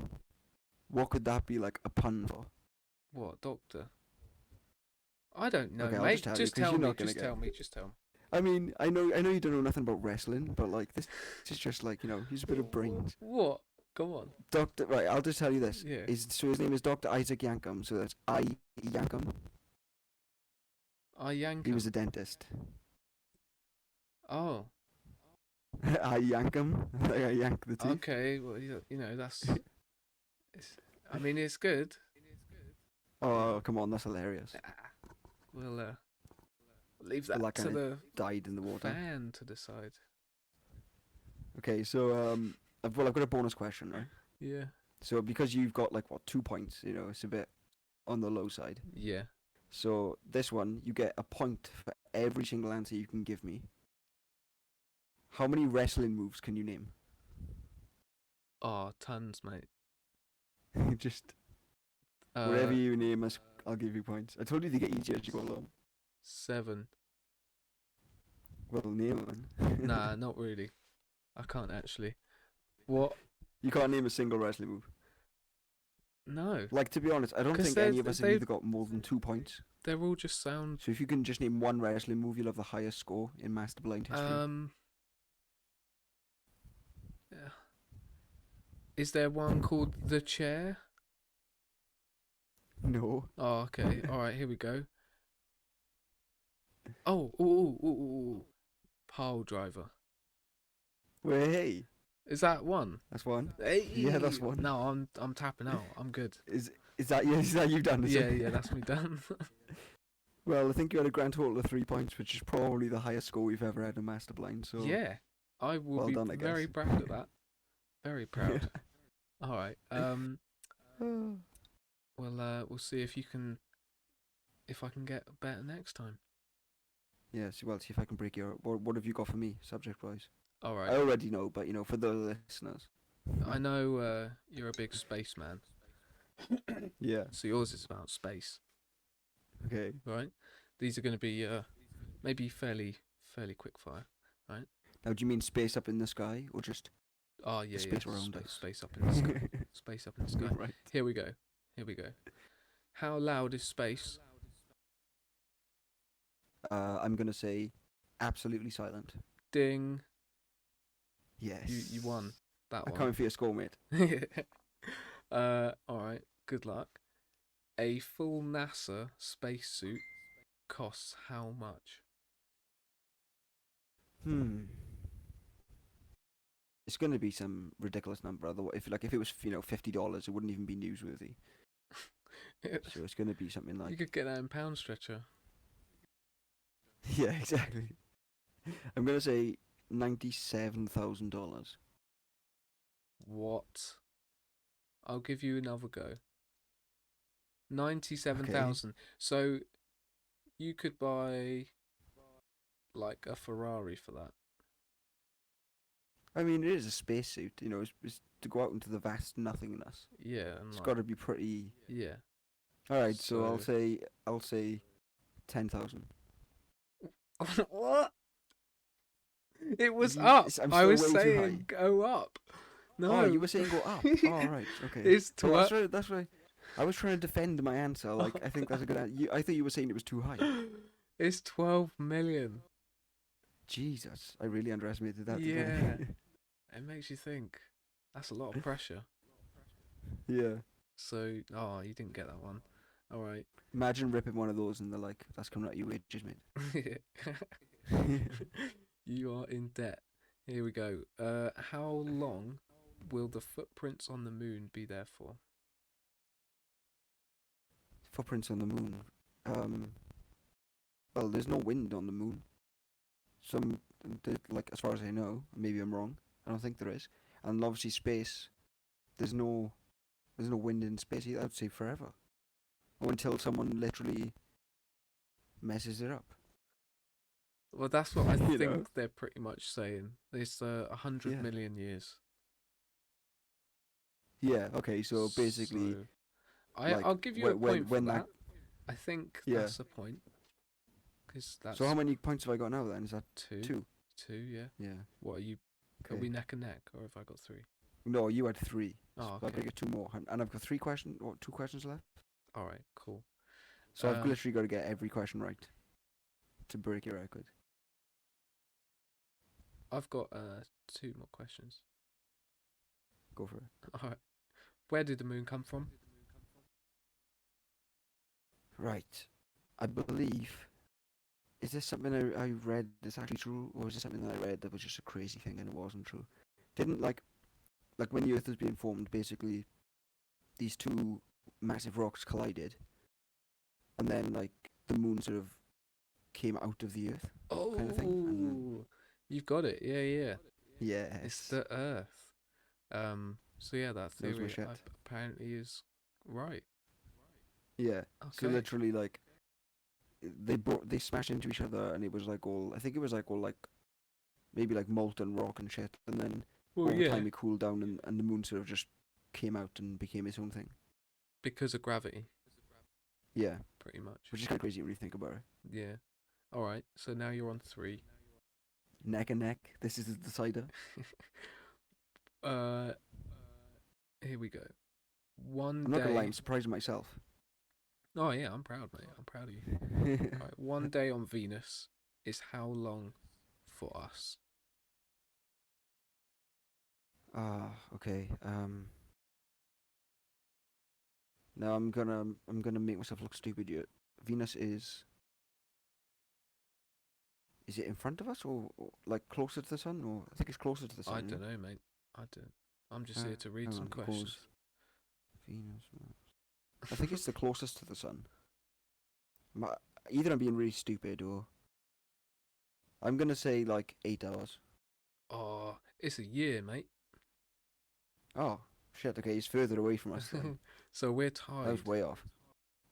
S2: What could that be like a pun for?
S1: What, Doctor? I don't know,
S2: Okay, I'll just
S1: mate.
S2: tell you
S1: Just
S2: because
S1: tell
S2: you're
S1: me.
S2: not gonna
S1: Just
S2: get
S1: tell
S2: it.
S1: me. Just tell me.
S2: I mean, I know you don't know nothing about wrestling, but like this is just like use a bit of brains.
S1: What? Go on.
S2: Doctor, right? I'll just tell you this.
S1: Yeah.
S2: His name is Doctor Isaac Yankum, so that's Yankum.
S1: I yank
S2: He was
S1: him.
S2: a dentist.
S1: Oh.
S2: I yank him. Like I yank the teeth.
S1: Okay. Well, that's. I mean, it's good.
S2: Oh, come on, that's hilarious.
S1: We'll leave
S2: Well,
S1: that
S2: that
S1: to
S2: kind of
S1: the
S2: died in the water.
S1: fan to decide.
S2: Okay, so I've got a bonus question, right?
S1: Yeah.
S2: So because you've got like what 2 points, it's a bit on the low side.
S1: Yeah.
S2: So this one, you get a point for every single answer you can give me. How many wrestling moves can you name?
S1: Oh, tons, mate.
S2: Just whatever
S1: Uh,
S2: you name us, I'll give you points. I told you they get easier as you go along.
S1: 7.
S2: Well, name one.
S1: Nah, not really. I can't actually. What?
S2: You can't name a single wrestling move.
S1: No.
S2: Like, to be honest, I don't
S1: 'Cause
S2: think
S1: there's-
S2: any of us have
S1: they-
S2: either got more than 2 points.
S1: They're all just sound.
S2: So if you can just name one wrestling move, you'll have the highest score in Master Blind history.
S1: Yeah. Is there one called the chair?
S2: No.
S1: Oh, okay. All right. Here we go. Oh, ooh. Pile driver.
S2: Wait, hey,
S1: Is that one?
S2: that's one.
S1: Hey.
S2: Yeah, that's one.
S1: No, I'm tapping out. I'm good.
S2: Is that you? Is that you done? Is
S1: Yeah,
S2: it?
S1: yeah. That's me done.
S2: Well, I think you had a grand total of 3 points, which is probably the highest score we've ever had in Master Blind. So
S1: Yeah. I will
S2: well
S1: be
S2: done, I
S1: very
S2: guess.
S1: proud of that. Very proud. All right. We'll see if I can get better next time.
S2: Yeah. See if I can break your. What have you got for me, subject-wise?
S1: All
S2: I
S1: right.
S2: already know, but for the listeners.
S1: I know you're a big spaceman,
S2: Yeah.
S1: so yours is about space,
S2: Okay.
S1: right? These are going to be maybe fairly quick fire, right?
S2: Now, do you mean space up in the sky, or just
S1: Oh yeah,
S2: the space
S1: yeah.
S2: around us?
S1: Space up in the sky. Space up in the sky.
S2: Right.
S1: Here we go. How loud is space?
S2: I'm gonna say absolutely silent.
S1: Ding.
S2: Yes.
S1: You won that
S2: I'm
S1: one.
S2: coming for your score, mate.
S1: All right. Good luck. A full NASA spacesuit costs how much?
S2: It's gonna be some ridiculous number. Otherwise, if it was $50, it wouldn't even be newsworthy. So it's gonna be something
S1: You
S2: like
S1: could get that in pound stretcher.
S2: yeah, exactly. I'm gonna say $97,000.
S1: What? I'll give you another go. 97,000. So you could buy like a Ferrari for that.
S2: I mean, it is a spacesuit. It's to go out into the vast nothingness.
S1: Yeah, and
S2: It's
S1: like,
S2: got to be pretty.
S1: yeah.
S2: All right, so
S1: So-
S2: I'll say 10,000.
S1: What? It was
S2: You-
S1: up.
S2: I'm
S1: I
S2: still
S1: was
S2: way too high.
S1: saying go up. No.
S2: Oh, you were saying go up. Oh, right, okay.
S1: It's
S2: Well, that's
S1: 12.
S2: right. That's right. I was trying to defend my answer. Like, I think that's a good answer. I thought you were saying it was too high.
S1: It's 12 million.
S2: Jesus, I really underestimated that.
S1: Yeah.
S2: Didn't
S1: It makes you think. That's a lot of pressure.
S2: I? Yeah.
S1: So, you didn't get that one. All right.
S2: Imagine ripping one of those and they're like, "That's coming out of your wages, mate."
S1: You are in debt. Here we go. How long will the footprints on the moon be there for?
S2: Footprints on the moon. Well, there's no wind on the moon. Like as far as I know, maybe I'm wrong. I don't think there is. And obviously space. There's no wind in space either. I'd say forever. or until someone literally messes it up.
S1: Well, that's what I
S2: You
S1: think
S2: know?
S1: they're pretty much saying. It's 100
S2: Yeah.
S1: million years.
S2: Yeah. Okay. So basically,
S1: So I'll
S2: like
S1: give you a point for
S2: when that.
S1: that. I think
S2: Yeah.
S1: that's a point because
S2: So how
S1: that's
S2: many points have I got now then? Is that
S1: two.
S2: two?
S1: Two, yeah.
S2: Yeah.
S1: What are you? Are
S2: Okay.
S1: we neck and neck, or have I got three?
S2: No, you had three. So
S1: Oh,
S2: I've got to
S1: okay.
S2: get two more, and I've got three questions or two questions left.
S1: All right, cool.
S2: So I've literally got to get every question right to break your record.
S1: I've got two more questions.
S2: Go for it.
S1: All right. Where did the moon come from?
S2: Right. I believe. Is this something I read that's actually true, or is this something that I read that was just a crazy thing and it wasn't true? Didn't like when the Earth was being formed, basically these two massive rocks collided, and then like the moon sort of came out of the Earth, kind of thing. And
S1: Oh, you've got it. Yeah, yeah. It's
S2: yes,
S1: the Earth. So yeah, that
S2: knows my
S1: theory
S2: shit.
S1: apparently is right.
S2: Yeah. So
S1: Okay.
S2: literally, like they smashed into each other, and it was like all. I think it was like all like maybe like molten rock and shit, and then
S1: Well,
S2: over
S1: yeah,
S2: time it cooled down, and the moon sort of just came out and became its own thing.
S1: because of gravity,
S2: Yeah,
S1: pretty much.
S2: which is kind of crazy when you think about it.
S1: Yeah. All right. So now you're on three.
S2: Neck and neck. This is the decider.
S1: uh, Here we go. One
S2: I'm not gonna lie, I'm
S1: day.
S2: surprised at myself.
S1: Oh yeah, I'm proud, mate. I'm proud of you. All right. One day on Venus is how long for us?
S2: Okay. Now I'm gonna make myself look stupid here. Venus is it in front of us or like closer to the sun, or I think it's closer to the
S1: I
S2: sun.
S1: don't know, mate. I don't. I'm just
S2: Yeah?
S1: here to read
S2: Hang
S1: some
S2: on, it goes
S1: questions.
S2: Venus. I think it's the closest to the sun. Ma- Either I'm being really stupid or I'm gonna say like 8 hours.
S1: Oh, it's a year, mate.
S2: Oh shit. Okay, he's further away from us then.
S1: So we're
S2: That was
S1: tied.
S2: way off.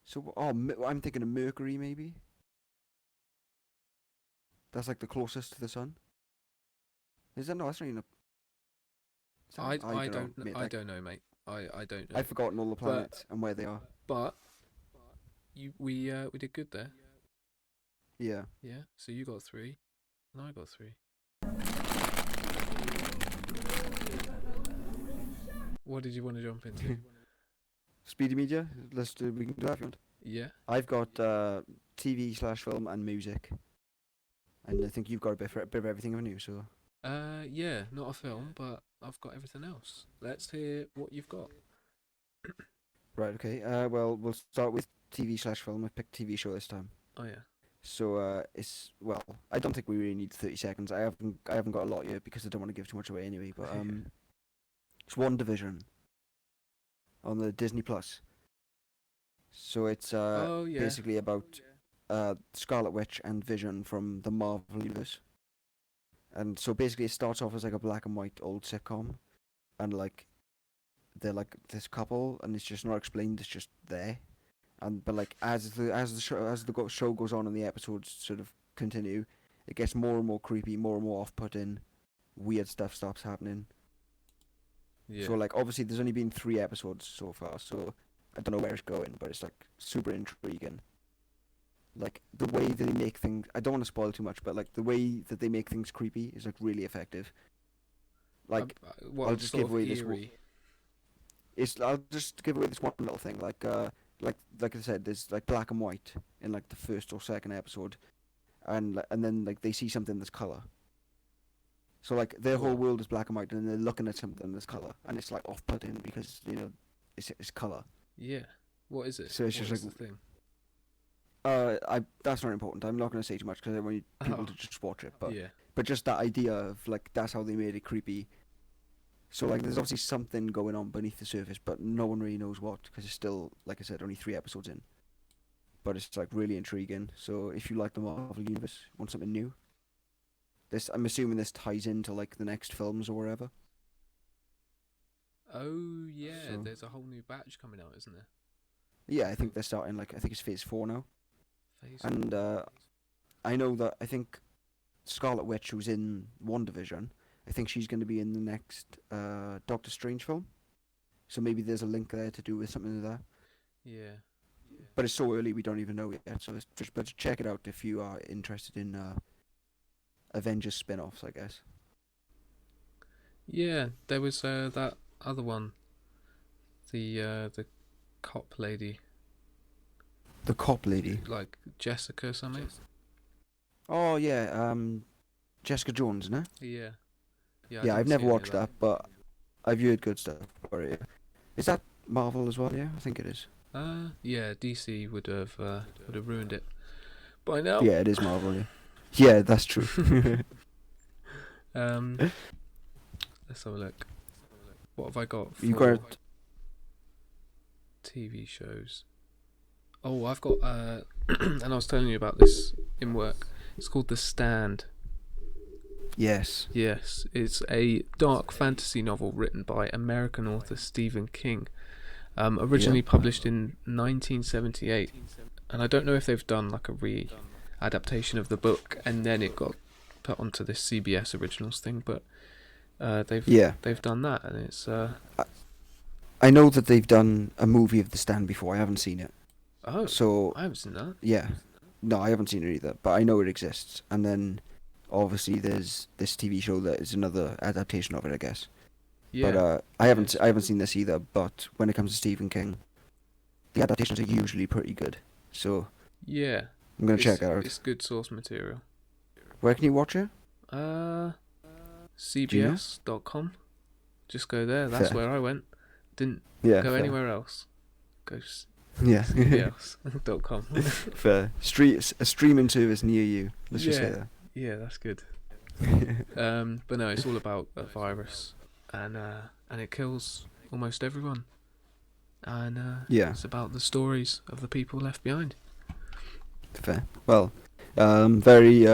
S2: So I'm thinking of Mercury maybe. That's like the closest to the sun. Is that no? That's not even a. Is that, I don't know, mate.
S1: I don't know, mate. I don't know.
S2: I've forgotten all the
S1: But
S2: planets and where they are.
S1: but we did good there.
S2: Yeah.
S1: Yeah. So you got three, and I got three. What did you want to jump into?
S2: Speedy media. Let's do. We can do that if you want.
S1: Yeah.
S2: I've got TV/film and music, and I think you've got a bit of everything, haven't you? So
S1: Yeah. Not a film, but I've got everything else. Let's hear what you've got.
S2: right. Okay. Well, we'll start with TV/film. I picked TV show this time.
S1: Oh yeah.
S2: So it's well. I don't think we really need 30 seconds. I haven't got a lot yet because I don't want to give too much away anyway. But it's WandaVision on the Disney Plus. So it's
S1: Oh yeah.
S2: basically about Scarlet Witch and Vision from the Marvel universe. And so basically it starts off as like a black and white old sitcom, and like they're like this couple, and it's just not explained. It's just there, and but like as the show goes on and the episodes sort of continue, it gets more and more creepy, more and more off-putting. Weird stuff starts happening. So
S1: Yeah.
S2: like obviously there's only been 3 episodes so far, so I don't know where it's going, but it's like super intriguing. Like the way that they make things, I don't want to spoil too much, but like the way that they make things creepy is like really effective. Like I'll
S1: What
S2: just
S1: sort
S2: give
S1: of
S2: away this.
S1: eerie?
S2: I'll just give away this one little thing. Like I said, there's like black and white in like the first or second episode, and then like they see something that's color. So like their whole
S1: What?
S2: world is black and white, and they're looking at something that's color, and it's like off-putting because it's color.
S1: Yeah. What is it?
S2: So it's
S1: What
S2: just
S1: is
S2: like
S1: the thing?
S2: I that's not important. I'm not going to say too much because I want people
S1: Oh
S2: to just watch it.
S1: yeah.
S2: But just that idea of like that's how they made it creepy. So like there's obviously something going on beneath the surface, but no one really knows what because it's still, like I said, only 3 episodes in. But it's like really intriguing. So if you like the Marvel universe, want something new, this I'm assuming this ties into like the next films or wherever.
S1: Oh yeah.
S2: So
S1: There's a whole new batch coming out, isn't there?
S2: Yeah, I think they're starting, like, I think it's phase 4 now.
S1: Phase
S2: And I know that, I think Scarlet Witch, who's in WandaVision, I think she's going to be in the next Doctor Strange film. So maybe there's a link there to do with something like that.
S1: Yeah.
S2: But it's so early, we don't even know yet. So but check it out if you are interested in Avengers spin-offs, I guess.
S1: Yeah, there was that other one, the cop lady,
S2: The cop lady.
S1: like Jessica something.
S2: Oh yeah, Jessica Jones, isn't it?
S1: Yeah, yeah. I
S2: Yeah, I've
S1: didn't see
S2: never
S1: any of
S2: watched
S1: that.
S2: that, but I've heard good stuff about it. Yeah. Is that Marvel as well? Yeah, I think it is.
S1: Yeah. DC would have ruined it by now.
S2: Yeah, it is Marvel. Yeah, yeah, that's true.
S1: Um, let's have a look. What have I got
S2: You
S1: for
S2: got
S1: TV shows? Oh, I've got and I was telling you about this in work. It's called The Stand.
S2: yes,
S1: Yes, it's a dark fantasy novel written by American author Stephen King. Originally published in 1978, and I don't know if they've done like a re-adaptation of the book and then it got put onto this CBS originals thing, but they've done that, and it's
S2: I know that they've done a movie of The Stand before. I haven't seen it,
S1: oh,
S2: so
S1: I haven't seen that.
S2: yeah, no, I haven't seen it either. But I know it exists, and then obviously there's this TV show that is another adaptation of it, I guess.
S1: Yeah,
S2: But I haven't seen this either. But when it comes to Stephen King, the adaptations are usually pretty good. So
S1: yeah.
S2: I'm gonna check it out.
S1: It's good source material.
S2: Where can you watch it?
S1: Uh,
S2: Do you know?
S1: CBS.com. Just go there. That's
S2: Fair.
S1: where I went. Didn't
S2: Yeah,
S1: go
S2: fair.
S1: anywhere else. Go
S2: Yeah,
S1: CBS.com.
S2: fair. A streaming service near you. Let's just say
S1: Yeah, that's good.
S2: that.
S1: But no, it's all about a virus, and it kills almost everyone, and
S2: Yeah,
S1: it's about the stories of the people left behind.
S2: fair. Well, very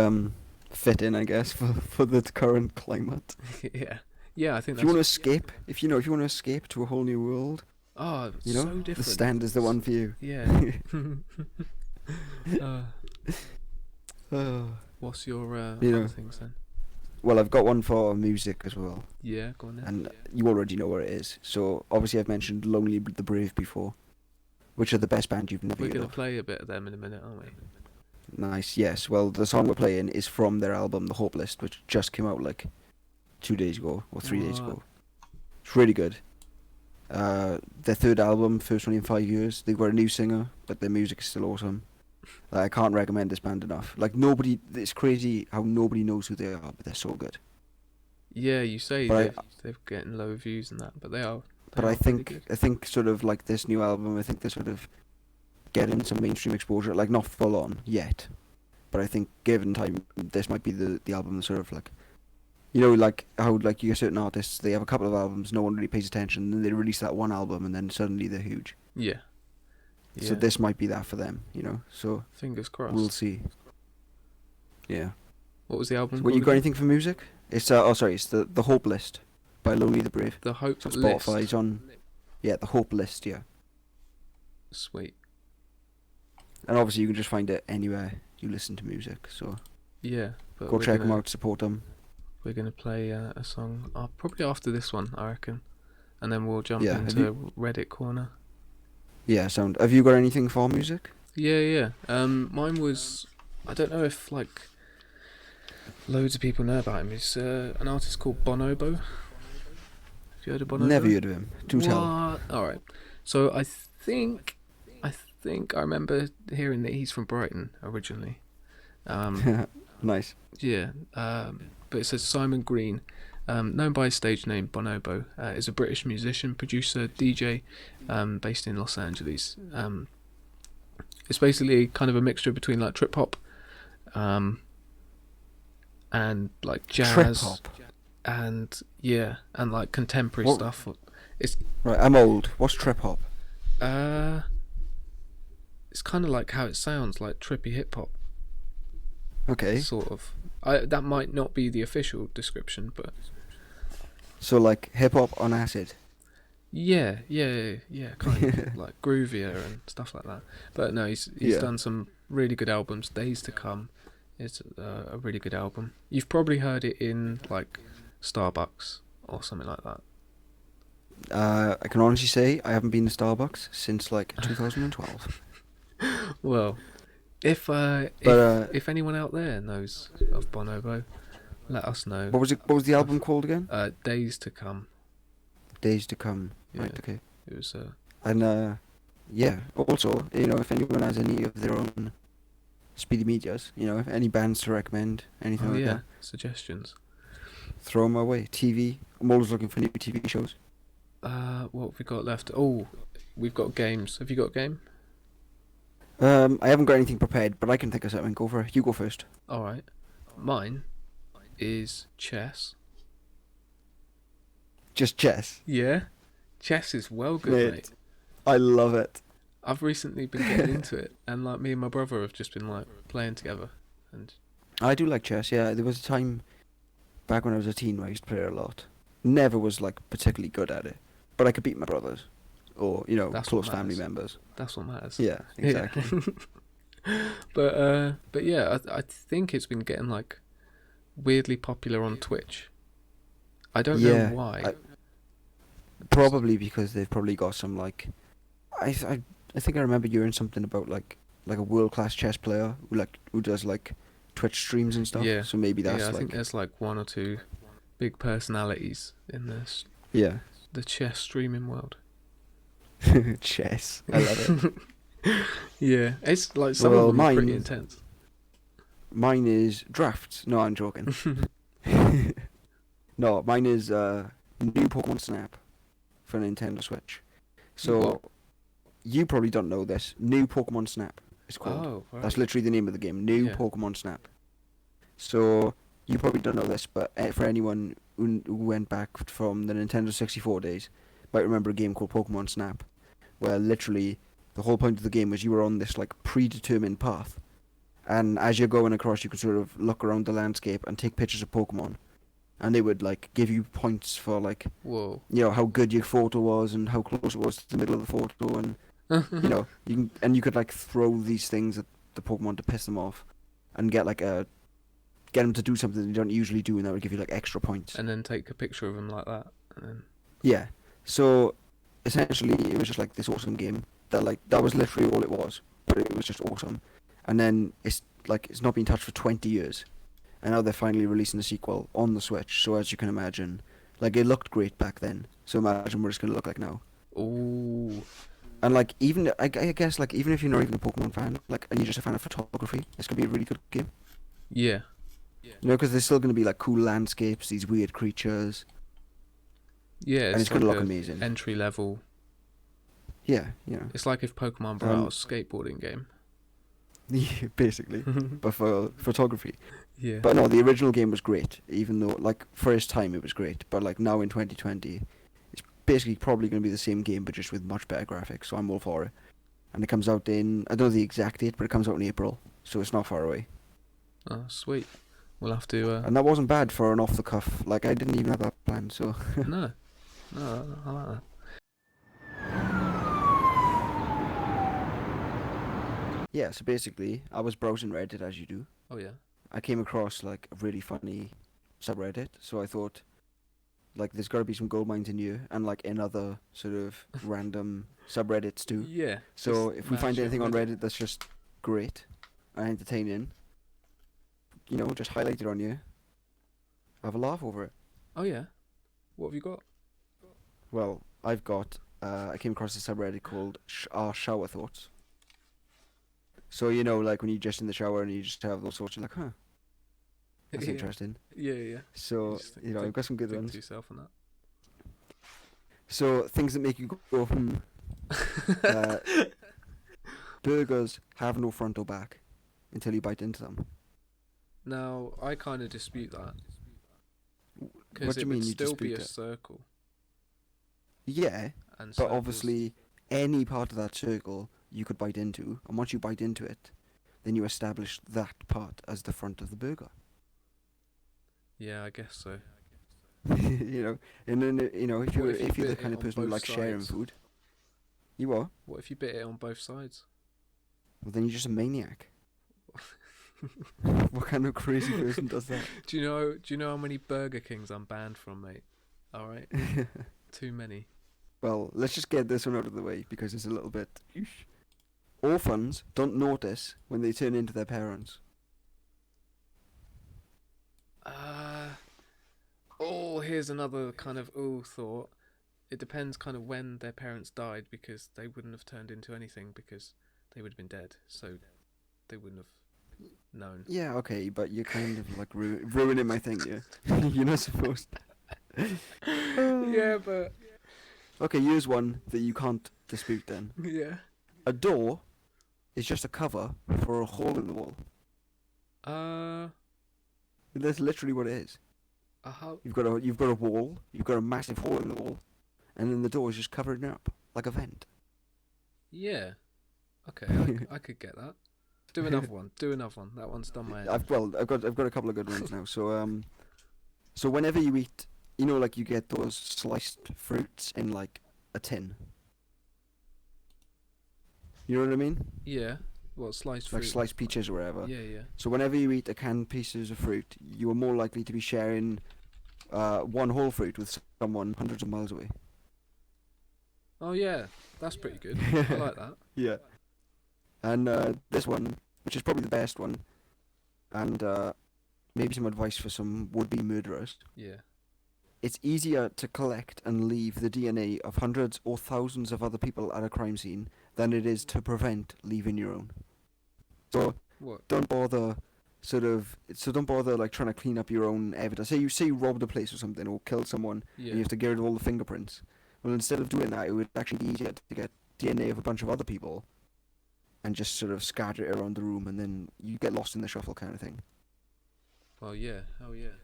S2: fitting, I guess, for the current climate.
S1: yeah. I think
S2: If you want to
S1: that's
S2: escape, if you want to escape to a whole new world, you know,
S1: so different.
S2: The Stand is the one for you.
S1: Yeah.
S2: Oh.
S1: What's your
S2: You
S1: other
S2: know.
S1: things then?
S2: Well, I've got one for music as well,
S1: Yeah, go on then.
S2: and you already know where it is. So obviously, I've mentioned Lonely the Brave before, which are the best band you've never
S1: We're
S2: heard
S1: gonna
S2: of.
S1: play a bit of them in a minute, aren't we?
S2: Nice, yes. Well, the song we're playing is from their album The Hope List, which just came out like 2 days ago or 3 days
S1: What?
S2: ago. It's really good. Their third album, first one in 5 years. They've got a new singer, but their music is still awesome. I can't recommend this band enough. Like nobody, it's crazy how nobody knows who they are, but they're so good.
S1: Yeah, you say
S2: But
S1: they're getting low views and that, but they are.
S2: But I think sort of like this new album, I think they're sort of getting some mainstream exposure. Like not full on yet, but I think given time, this might be the album that sort of like, you know, like how like you get certain artists, they have a couple of albums, no one really pays attention, and then they release that one album, and then suddenly they're huge.
S1: Yeah.
S2: So this might be that for them, you know. So
S1: Fingers crossed.
S2: we'll see. Yeah.
S1: What was the album?
S2: What, you
S1: called
S2: got
S1: again?
S2: anything for music? It's it's the Hope List by Lonely the Brave.
S1: The Hope
S2: It's on
S1: List.
S2: Spotify. It's on, yeah, the Hope List. Yeah.
S1: Sweet.
S2: And obviously you can just find it anywhere you listen to music. So
S1: Yeah, but
S2: go
S1: we're
S2: check them
S1: gonna-
S2: out, support them.
S1: We're gonna play a song probably after this one, I reckon, and then we'll jump
S2: Yeah, have
S1: into Reddit corner.
S2: Yeah, sound. Have you got anything for music?
S1: Yeah. Mine was, I don't know if like loads of people know about him. It's an artist called Bonobo. Have you heard of Bonobo?
S2: Never heard of him. Do tell.
S1: All right. So I think I remember hearing that he's from Brighton originally.
S2: Nice.
S1: Yeah. But it says Simon Green, known by his stage name Bonobo, is a British musician, producer, DJ, based in Los Angeles. It's basically kind of a mixture between like trip hop, and like jazz,
S2: Trip hop.
S1: and like contemporary
S2: What-
S1: stuff.
S2: Right, I'm old. What's trip hop?
S1: It's kind of like how it sounds, like trippy hip hop,
S2: Okay.
S1: sort of. That might not be the official description, but
S2: So like hip hop on acid.
S1: Yeah, kind of like groovier and stuff like that. But no, he's
S2: Yeah.
S1: done some really good albums. Days to Come is a really good album. You've probably heard it in like Starbucks or something like that.
S2: I can honestly say I haven't been to Starbucks since like 2012.
S1: Well, if
S2: But
S1: if anyone out there knows of Bonobo, let us know.
S2: what was it? What was the album called again?
S1: Days to Come.
S2: Days to Come.
S1: Yeah,
S2: Right. Okay.
S1: it was.
S2: And yeah. Also, if anyone has any of their own speedy medias, if any bands to recommend, anything
S1: Oh
S2: like
S1: yeah,
S2: that,
S1: suggestions.
S2: throw them my way. TV. I'm always looking for new TV shows.
S1: What have we got left? Oh, we've got games. Have you got a game?
S2: I haven't got anything prepared, but I can think of something. Go for it. You go first.
S1: All right. Mine is chess.
S2: Just chess.
S1: Yeah, chess is well good,
S2: Mate,
S1: mate.
S2: I love it.
S1: I've recently been getting into it, and like me and my brother have just been like playing together, and
S2: I do like chess. Yeah, there was a time back when I was a teen where I used to play it a lot. Never was like particularly good at it, but I could beat my brothers or
S1: that's
S2: close
S1: what
S2: family
S1: matters.
S2: members.
S1: That's what matters.
S2: Yeah,
S1: Yeah.
S2: exactly.
S1: But yeah, I think it's been getting like weirdly popular on Twitch. I don't know
S2: Yeah,
S1: why.
S2: probably because they've probably got some like, I think I remember hearing something about like a world class chess player who does like Twitch streams and stuff.
S1: Yeah,
S2: So maybe
S1: yeah.
S2: that's
S1: I think
S2: like
S1: there's like one or two big personalities in
S2: yeah,
S1: the chess streaming world.
S2: chess. I love it.
S1: Yeah, it's like some of
S2: Well,
S1: them are pretty intense.
S2: mine is drafts. No, I'm joking. No, mine is new Pokemon Snap for Nintendo Switch. So
S1: What?
S2: you probably don't know this. New Pokemon Snap is called.
S1: Oh, right.
S2: That's literally the name of the game. New
S1: Yeah.
S2: Pokemon Snap. So you probably don't know this, but for anyone who went back from the Nintendo 64 days, might remember a game called Pokemon Snap, where literally the whole point of the game was you were on this like predetermined path, and as you're going across, you could sort of look around the landscape and take pictures of Pokemon, and they would like give you points for like
S1: Whoa.
S2: how good your photo was and how close it was to the middle of the photo, and you could like throw these things at the Pokemon to piss them off, and get them to do something they don't usually do, and that would give you like extra points.
S1: And then take a picture of them like that, and then
S2: Yeah. So essentially, it was just like this awesome game that was literally all it was, but it was just awesome. And then it's not been touched for 20 years, and now they're finally releasing a sequel on the Switch. So as you can imagine, like it looked great back then. So imagine what it's gonna look like now.
S1: ooh,
S2: And like even I guess like even if you're not even a Pokemon fan, like and you're just a fan of photography, it's gonna be a really good game.
S1: yeah,
S2: Because there's still gonna be like cool landscapes, these weird creatures,
S1: yeah.
S2: and it's
S1: It's
S2: gonna
S1: like
S2: look
S1: a
S2: amazing.
S1: entry level.
S2: Yeah,
S1: It's like if Pokemon brought out a skateboarding game.
S2: yeah, basically, but for photography.
S1: Yeah.
S2: But no, the original game was great, even though like for its time it was great. But like now in 2020, it's basically probably going to be the same game, but just with much better graphics. So I'm all for it. And it comes out in, I don't know the exact date, but it comes out in April, so it's not far away.
S1: Oh, sweet. We'll have to.
S2: And that wasn't bad for an off the cuff. Like I didn't even have that planned. So
S1: No, I like that.
S2: yeah. So basically, I was browsing Reddit as you do.
S1: Oh yeah.
S2: I came across like a really funny subreddit, so I thought, like, there's got to be some gold mines in you, and like in other sort of random subreddits too.
S1: Yeah.
S2: So
S1: just
S2: if we find
S1: match it
S2: anything on
S1: with-
S2: Reddit that's just great and entertaining, just highlight it on you. Have a laugh over it.
S1: Oh yeah. What have you got?
S2: Well, I've got. I came across a subreddit called Our Shower Thoughts. So like when you're just in the shower and you just have those thoughts, you're like, huh, that's
S1: Yeah.
S2: interesting.
S1: Yeah.
S2: So
S1: Just
S2: I've got some good
S1: think
S2: ones.
S1: to yourself on that.
S2: So things that make you go, uh, burgers have no front or back until you bite into them.
S1: Now I kind of dispute that
S2: What
S1: because
S2: do
S1: it
S2: you mean
S1: would
S2: you
S1: still be
S2: dispute
S1: a
S2: it?
S1: circle.
S2: Yeah,
S1: And
S2: but
S1: circles-
S2: obviously any part of that circle you could bite into, and once you bite into it, then you establish that part as the front of the burger.
S1: Yeah, I guess so.
S2: You know, and then if
S1: What
S2: you're
S1: if you
S2: if you're the
S1: bit it
S2: kind of
S1: on
S2: person who
S1: both
S2: likes sharing
S1: sides?
S2: food, you are.
S1: What if you bit it on both sides?
S2: Well, then you're just a maniac. What kind of crazy person does that?
S1: Do you know? Do you know how many Burger Kings I'm banned from, mate? All right, too many.
S2: Well, let's just get this one out of the way because it's a little bit. Eesh. Orphans don't notice when they turn into their parents.
S1: Uh oh, here's another kind of thought. It depends kind of when their parents died because they wouldn't have turned into anything because they would have been dead, so they wouldn't have known.
S2: Yeah, okay, but you're kind of like ruining my thing, yeah. You're not supposed.
S1: Yeah, but
S2: Okay, here's one that you can't dispute. Then
S1: yeah.
S2: a door is just a cover for a hole in the wall.
S1: Uh,
S2: That's literally what it is.
S1: how?
S2: You've got a wall. You've got a massive hole in the wall, and then the door is just covering it up like a vent.
S1: Yeah. Okay, I could get that. Do another one. Do another one. That one's done my head.
S2: I've got a couple of good ones now. So whenever you eat, like you get those sliced fruits in like a tin. You know what I mean?
S1: Yeah. What sliced
S2: Like
S1: fruit?
S2: sliced peaches or whatever.
S1: Yeah, yeah.
S2: So whenever you eat a canned pieces of fruit, you are more likely to be sharing one whole fruit with someone hundreds of miles away.
S1: Oh yeah, that's pretty good. I like that.
S2: Yeah. And this one, which is probably the best one, and maybe some advice for some would-be murderers.
S1: Yeah.
S2: It's easier to collect and leave the DNA of hundreds or thousands of other people at a crime scene than it is to prevent leaving your own. So
S1: What?
S2: don't bother don't bother like trying to clean up your own evidence. Say you robbed a place or something or killed someone and
S1: Yeah.
S2: you have to get rid of all the fingerprints. Well, instead of doing that, it would actually be easier to get DNA of a bunch of other people and just sort of scatter it around the room, and then you get lost in the shuffle kind of thing.
S1: Well, yeah. Oh yeah.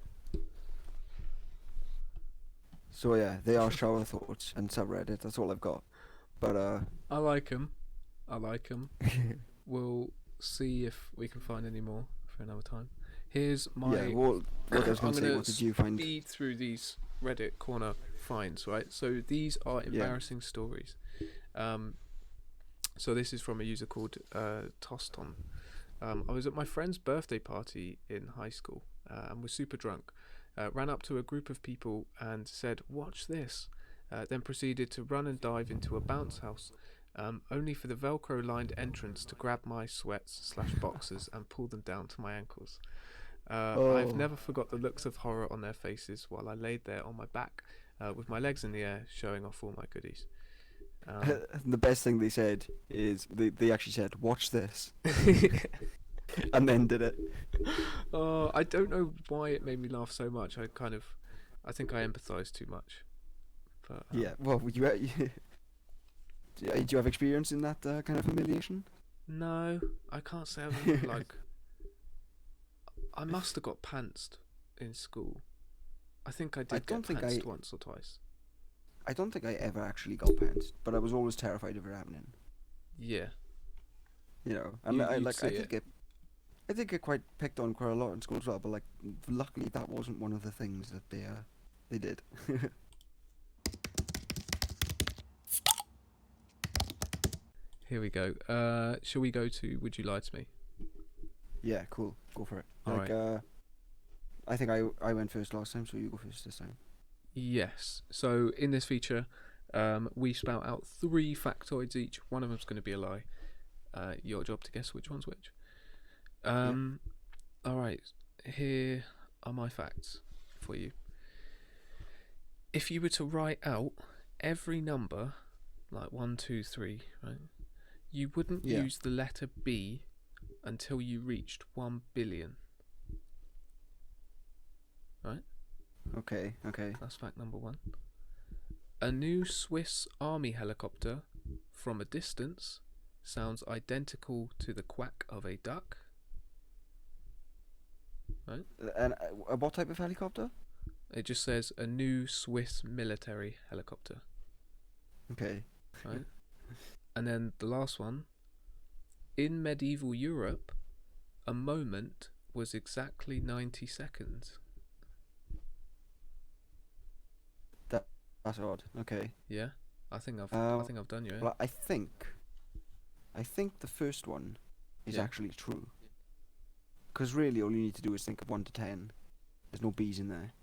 S2: So yeah, they are shower thoughts and subreddit. That's all I've got. But
S1: I like 'em. I like 'em. We'll see if we can find any more for another time. Here's my.
S2: yeah, what I was
S1: I'm
S2: going to say,
S1: gonna
S2: what did you find?
S1: speed through these Reddit corner finds, right? So these are embarrassing stories. So this is from a user called Toston. I was at my friend's birthday party in high school and was super drunk. Ran up to a group of people and said, "Watch this." Then proceeded to run and dive into a bounce house, only for the Velcro-lined entrance to grab my sweats/boxers and pull them down to my ankles. I've never forgot the looks of horror on their faces while I laid there on my back with my legs in the air, showing off all my goodies.
S2: The best thing they said is they actually said, "Watch this," and then did it.
S1: I don't know why it made me laugh so much. I think I empathise too much. But,
S2: Yeah. Well, do you have experience in that kind of humiliation?
S1: No, I can't say I've like. I must have got pantsed in school. I think I did
S2: don't
S1: get
S2: think
S1: pantsed once or twice.
S2: I don't think I ever actually got pants, but I was always terrified of it happening.
S1: Yeah.
S2: And
S1: You'd see it.
S2: I think it quite picked on quite a lot in school as well. But like, luckily that wasn't one of the things that they did.
S1: Here we go. Shall we go to Would You Lie to Me?
S2: Yeah, cool. Go for it.
S1: Alright.
S2: I think I went first last time, so you go first this time.
S1: Yes. So in this feature, we spout out 3 factoids each. One of them's going to be a lie. Your job to guess which one's which. Alright. Here are my facts for you. If you were to write out every number, like 1, 2, 3, right? You wouldn't use the letter B until you reached 1 billion. Right?
S2: Okay.
S1: That's fact number 1. A new Swiss army helicopter, from a distance, sounds identical to the quack of a duck. Right?
S2: And what type of helicopter?
S1: It just says a new Swiss military helicopter.
S2: Okay.
S1: Right? And then the last one. In medieval Europe, a moment was exactly 90 seconds.
S2: That's odd. Okay.
S1: Yeah, I think
S2: Uh,
S1: I've done you.
S2: well, I think the first one is
S1: Yeah.
S2: actually true. Because really, all you need to do is think of 1 to 10. There's no B's in there.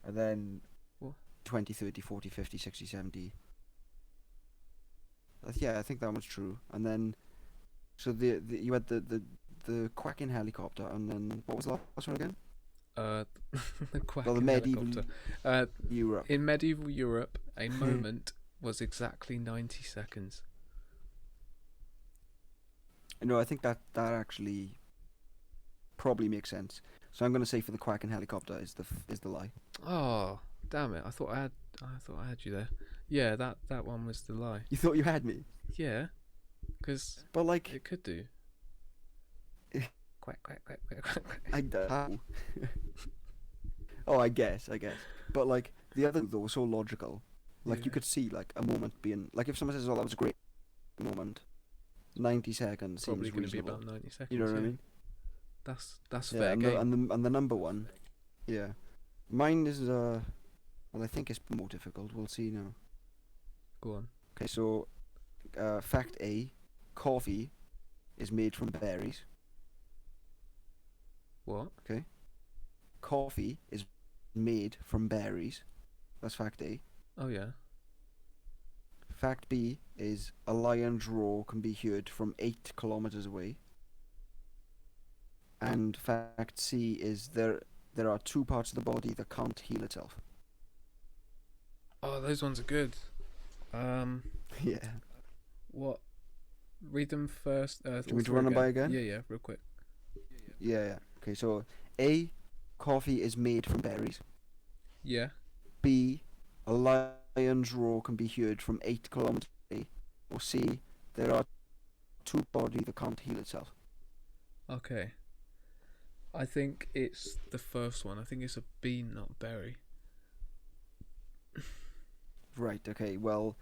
S2: And then
S1: What?
S2: 20, 30, 40, 50, 60, 70. Yeah, I think that one's true. And then, so you had the Quacking helicopter, and then what was the last one again?
S1: The
S2: Well, the
S1: Quacking
S2: medieval
S1: helicopter. Uh,
S2: Europe.
S1: in medieval Europe, a moment was exactly 90 seconds.
S2: No, I think that actually probably makes sense. So I'm going to say for the Quacking helicopter is the lie.
S1: Oh, damn it! I thought I had you there. Yeah, that one was the lie.
S2: You thought you had me,
S1: Yeah, because
S2: but like
S1: it could do. Quack quack quack quack quack. Quack.
S2: how? Oh, I guess. But like the other though was so logical. Like you
S1: Yeah.
S2: could see like a moment being like if someone says, "Oh, that was a great moment," 90 seconds
S1: Probably
S2: seems
S1: going to be
S2: reasonable.
S1: about 90 seconds.
S2: You know what I
S1: Yeah,
S2: mean?
S1: that's
S2: Yeah,
S1: fair
S2: and
S1: game.
S2: the number one, yeah, mine is well, I think it's more difficult. We'll see now.
S1: Go on.
S2: Okay, so fact A, coffee is made from berries.
S1: What?
S2: Okay, coffee is made from berries. That's fact A.
S1: Oh yeah.
S2: Fact B is a lion's roar can be heard from 8 kilometers away. And fact C is there are two parts of the body that can't heal itself.
S1: Oh, those ones are good.
S2: Yeah.
S1: What? Read them first.
S2: Do you want me to run them by again?
S1: Yeah, real quick.
S2: Yeah. Okay, so A, coffee is made from berries.
S1: Yeah.
S2: B, a lion's roar can be heard from 8 kilometers away. Or C, there are two body that can't heal itself.
S1: Okay. I think it's the first one. I think it's a bean, not berry.
S2: Right, okay, well,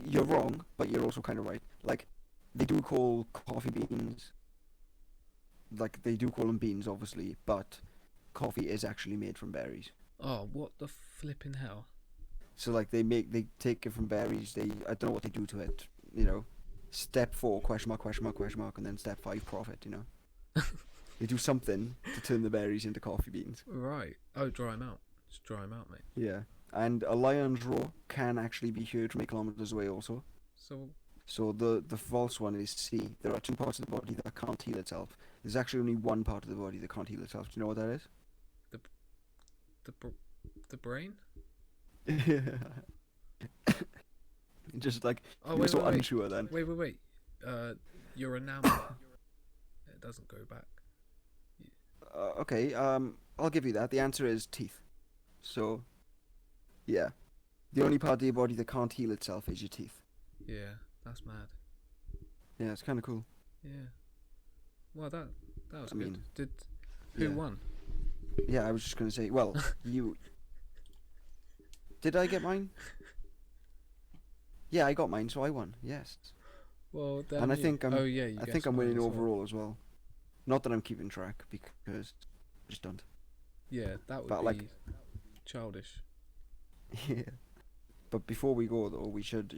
S2: you're wrong, but you're also kind of right. Like, they do call coffee beans, like, they do call them beans, obviously, but coffee is actually made from berries.
S1: Oh, what the flipping hell?
S2: So, like, they take it from berries, I don't know what they do to it, Step 4, question mark, question mark, question mark, and then step 5, profit, They do something to turn the berries into coffee beans.
S1: Right. Oh, dry 'em out. Just dry 'em out, mate.
S2: Yeah. And a lion's roar can actually be heard from 8 kilometers away also.
S1: So,
S2: So the false one is C. There are two parts of the body that can't heal itself. There's actually only one part of the body that can't heal itself. Do you know what that is?
S1: the brain?
S2: Just like,
S1: Oh,
S2: you were
S1: wait,
S2: so
S1: wait,
S2: unsure then.
S1: wait. Your enamel. It doesn't go back.
S2: Okay, I'll give you that. The answer is teeth. So, yeah. The only part of your body that can't heal itself is your teeth.
S1: Yeah, that's mad.
S2: Yeah, it's kind of cool.
S1: Yeah. Well, that was
S2: I
S1: good.
S2: mean,
S1: Who
S2: yeah.
S1: won?
S2: Yeah, I was just going to say, well, you... Did I get mine? Yeah, I got mine, so I won. Yes.
S1: Well,
S2: And I think I'm.
S1: Oh yeah, you
S2: I
S1: guessed
S2: think I'm
S1: mine
S2: winning
S1: as well.
S2: overall as well. Not that I'm keeping track because I just don't.
S1: Yeah, that would
S2: But,
S1: be
S2: like-
S1: childish.
S2: Yeah. But before we go though, we should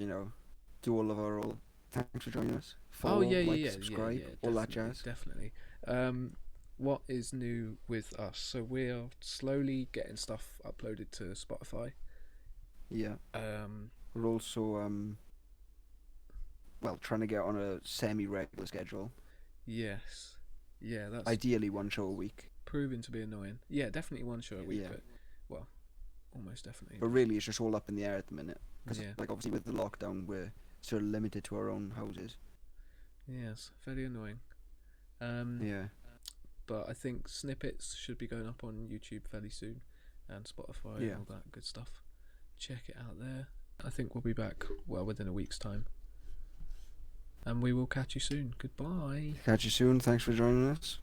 S2: do all of our all. Thanks for joining us. Follow, like, subscribe, all that jazz.
S1: Definitely. What is new with us? So we are slowly getting stuff uploaded to Spotify.
S2: Yeah.
S1: Um,
S2: We're also trying to get on a semi-regular schedule.
S1: yes. Yeah, that's
S2: Ideally, one show a week.
S1: proving to be annoying. Yeah, definitely one show a week,
S2: Yeah.
S1: but well, almost definitely.
S2: But really, it's just all up in the air at the minute. Because
S1: Yeah.
S2: like obviously with the lockdown, we're sort of limited to our own houses.
S1: Yes, very annoying.
S2: Yeah.
S1: But I think snippets should be going up on YouTube fairly soon, and Spotify
S2: Yeah.
S1: and all that good stuff. Check it out there. I think we'll be back within a week's time, and we will catch you soon. Goodbye.
S2: Catch you soon. Thanks for joining us.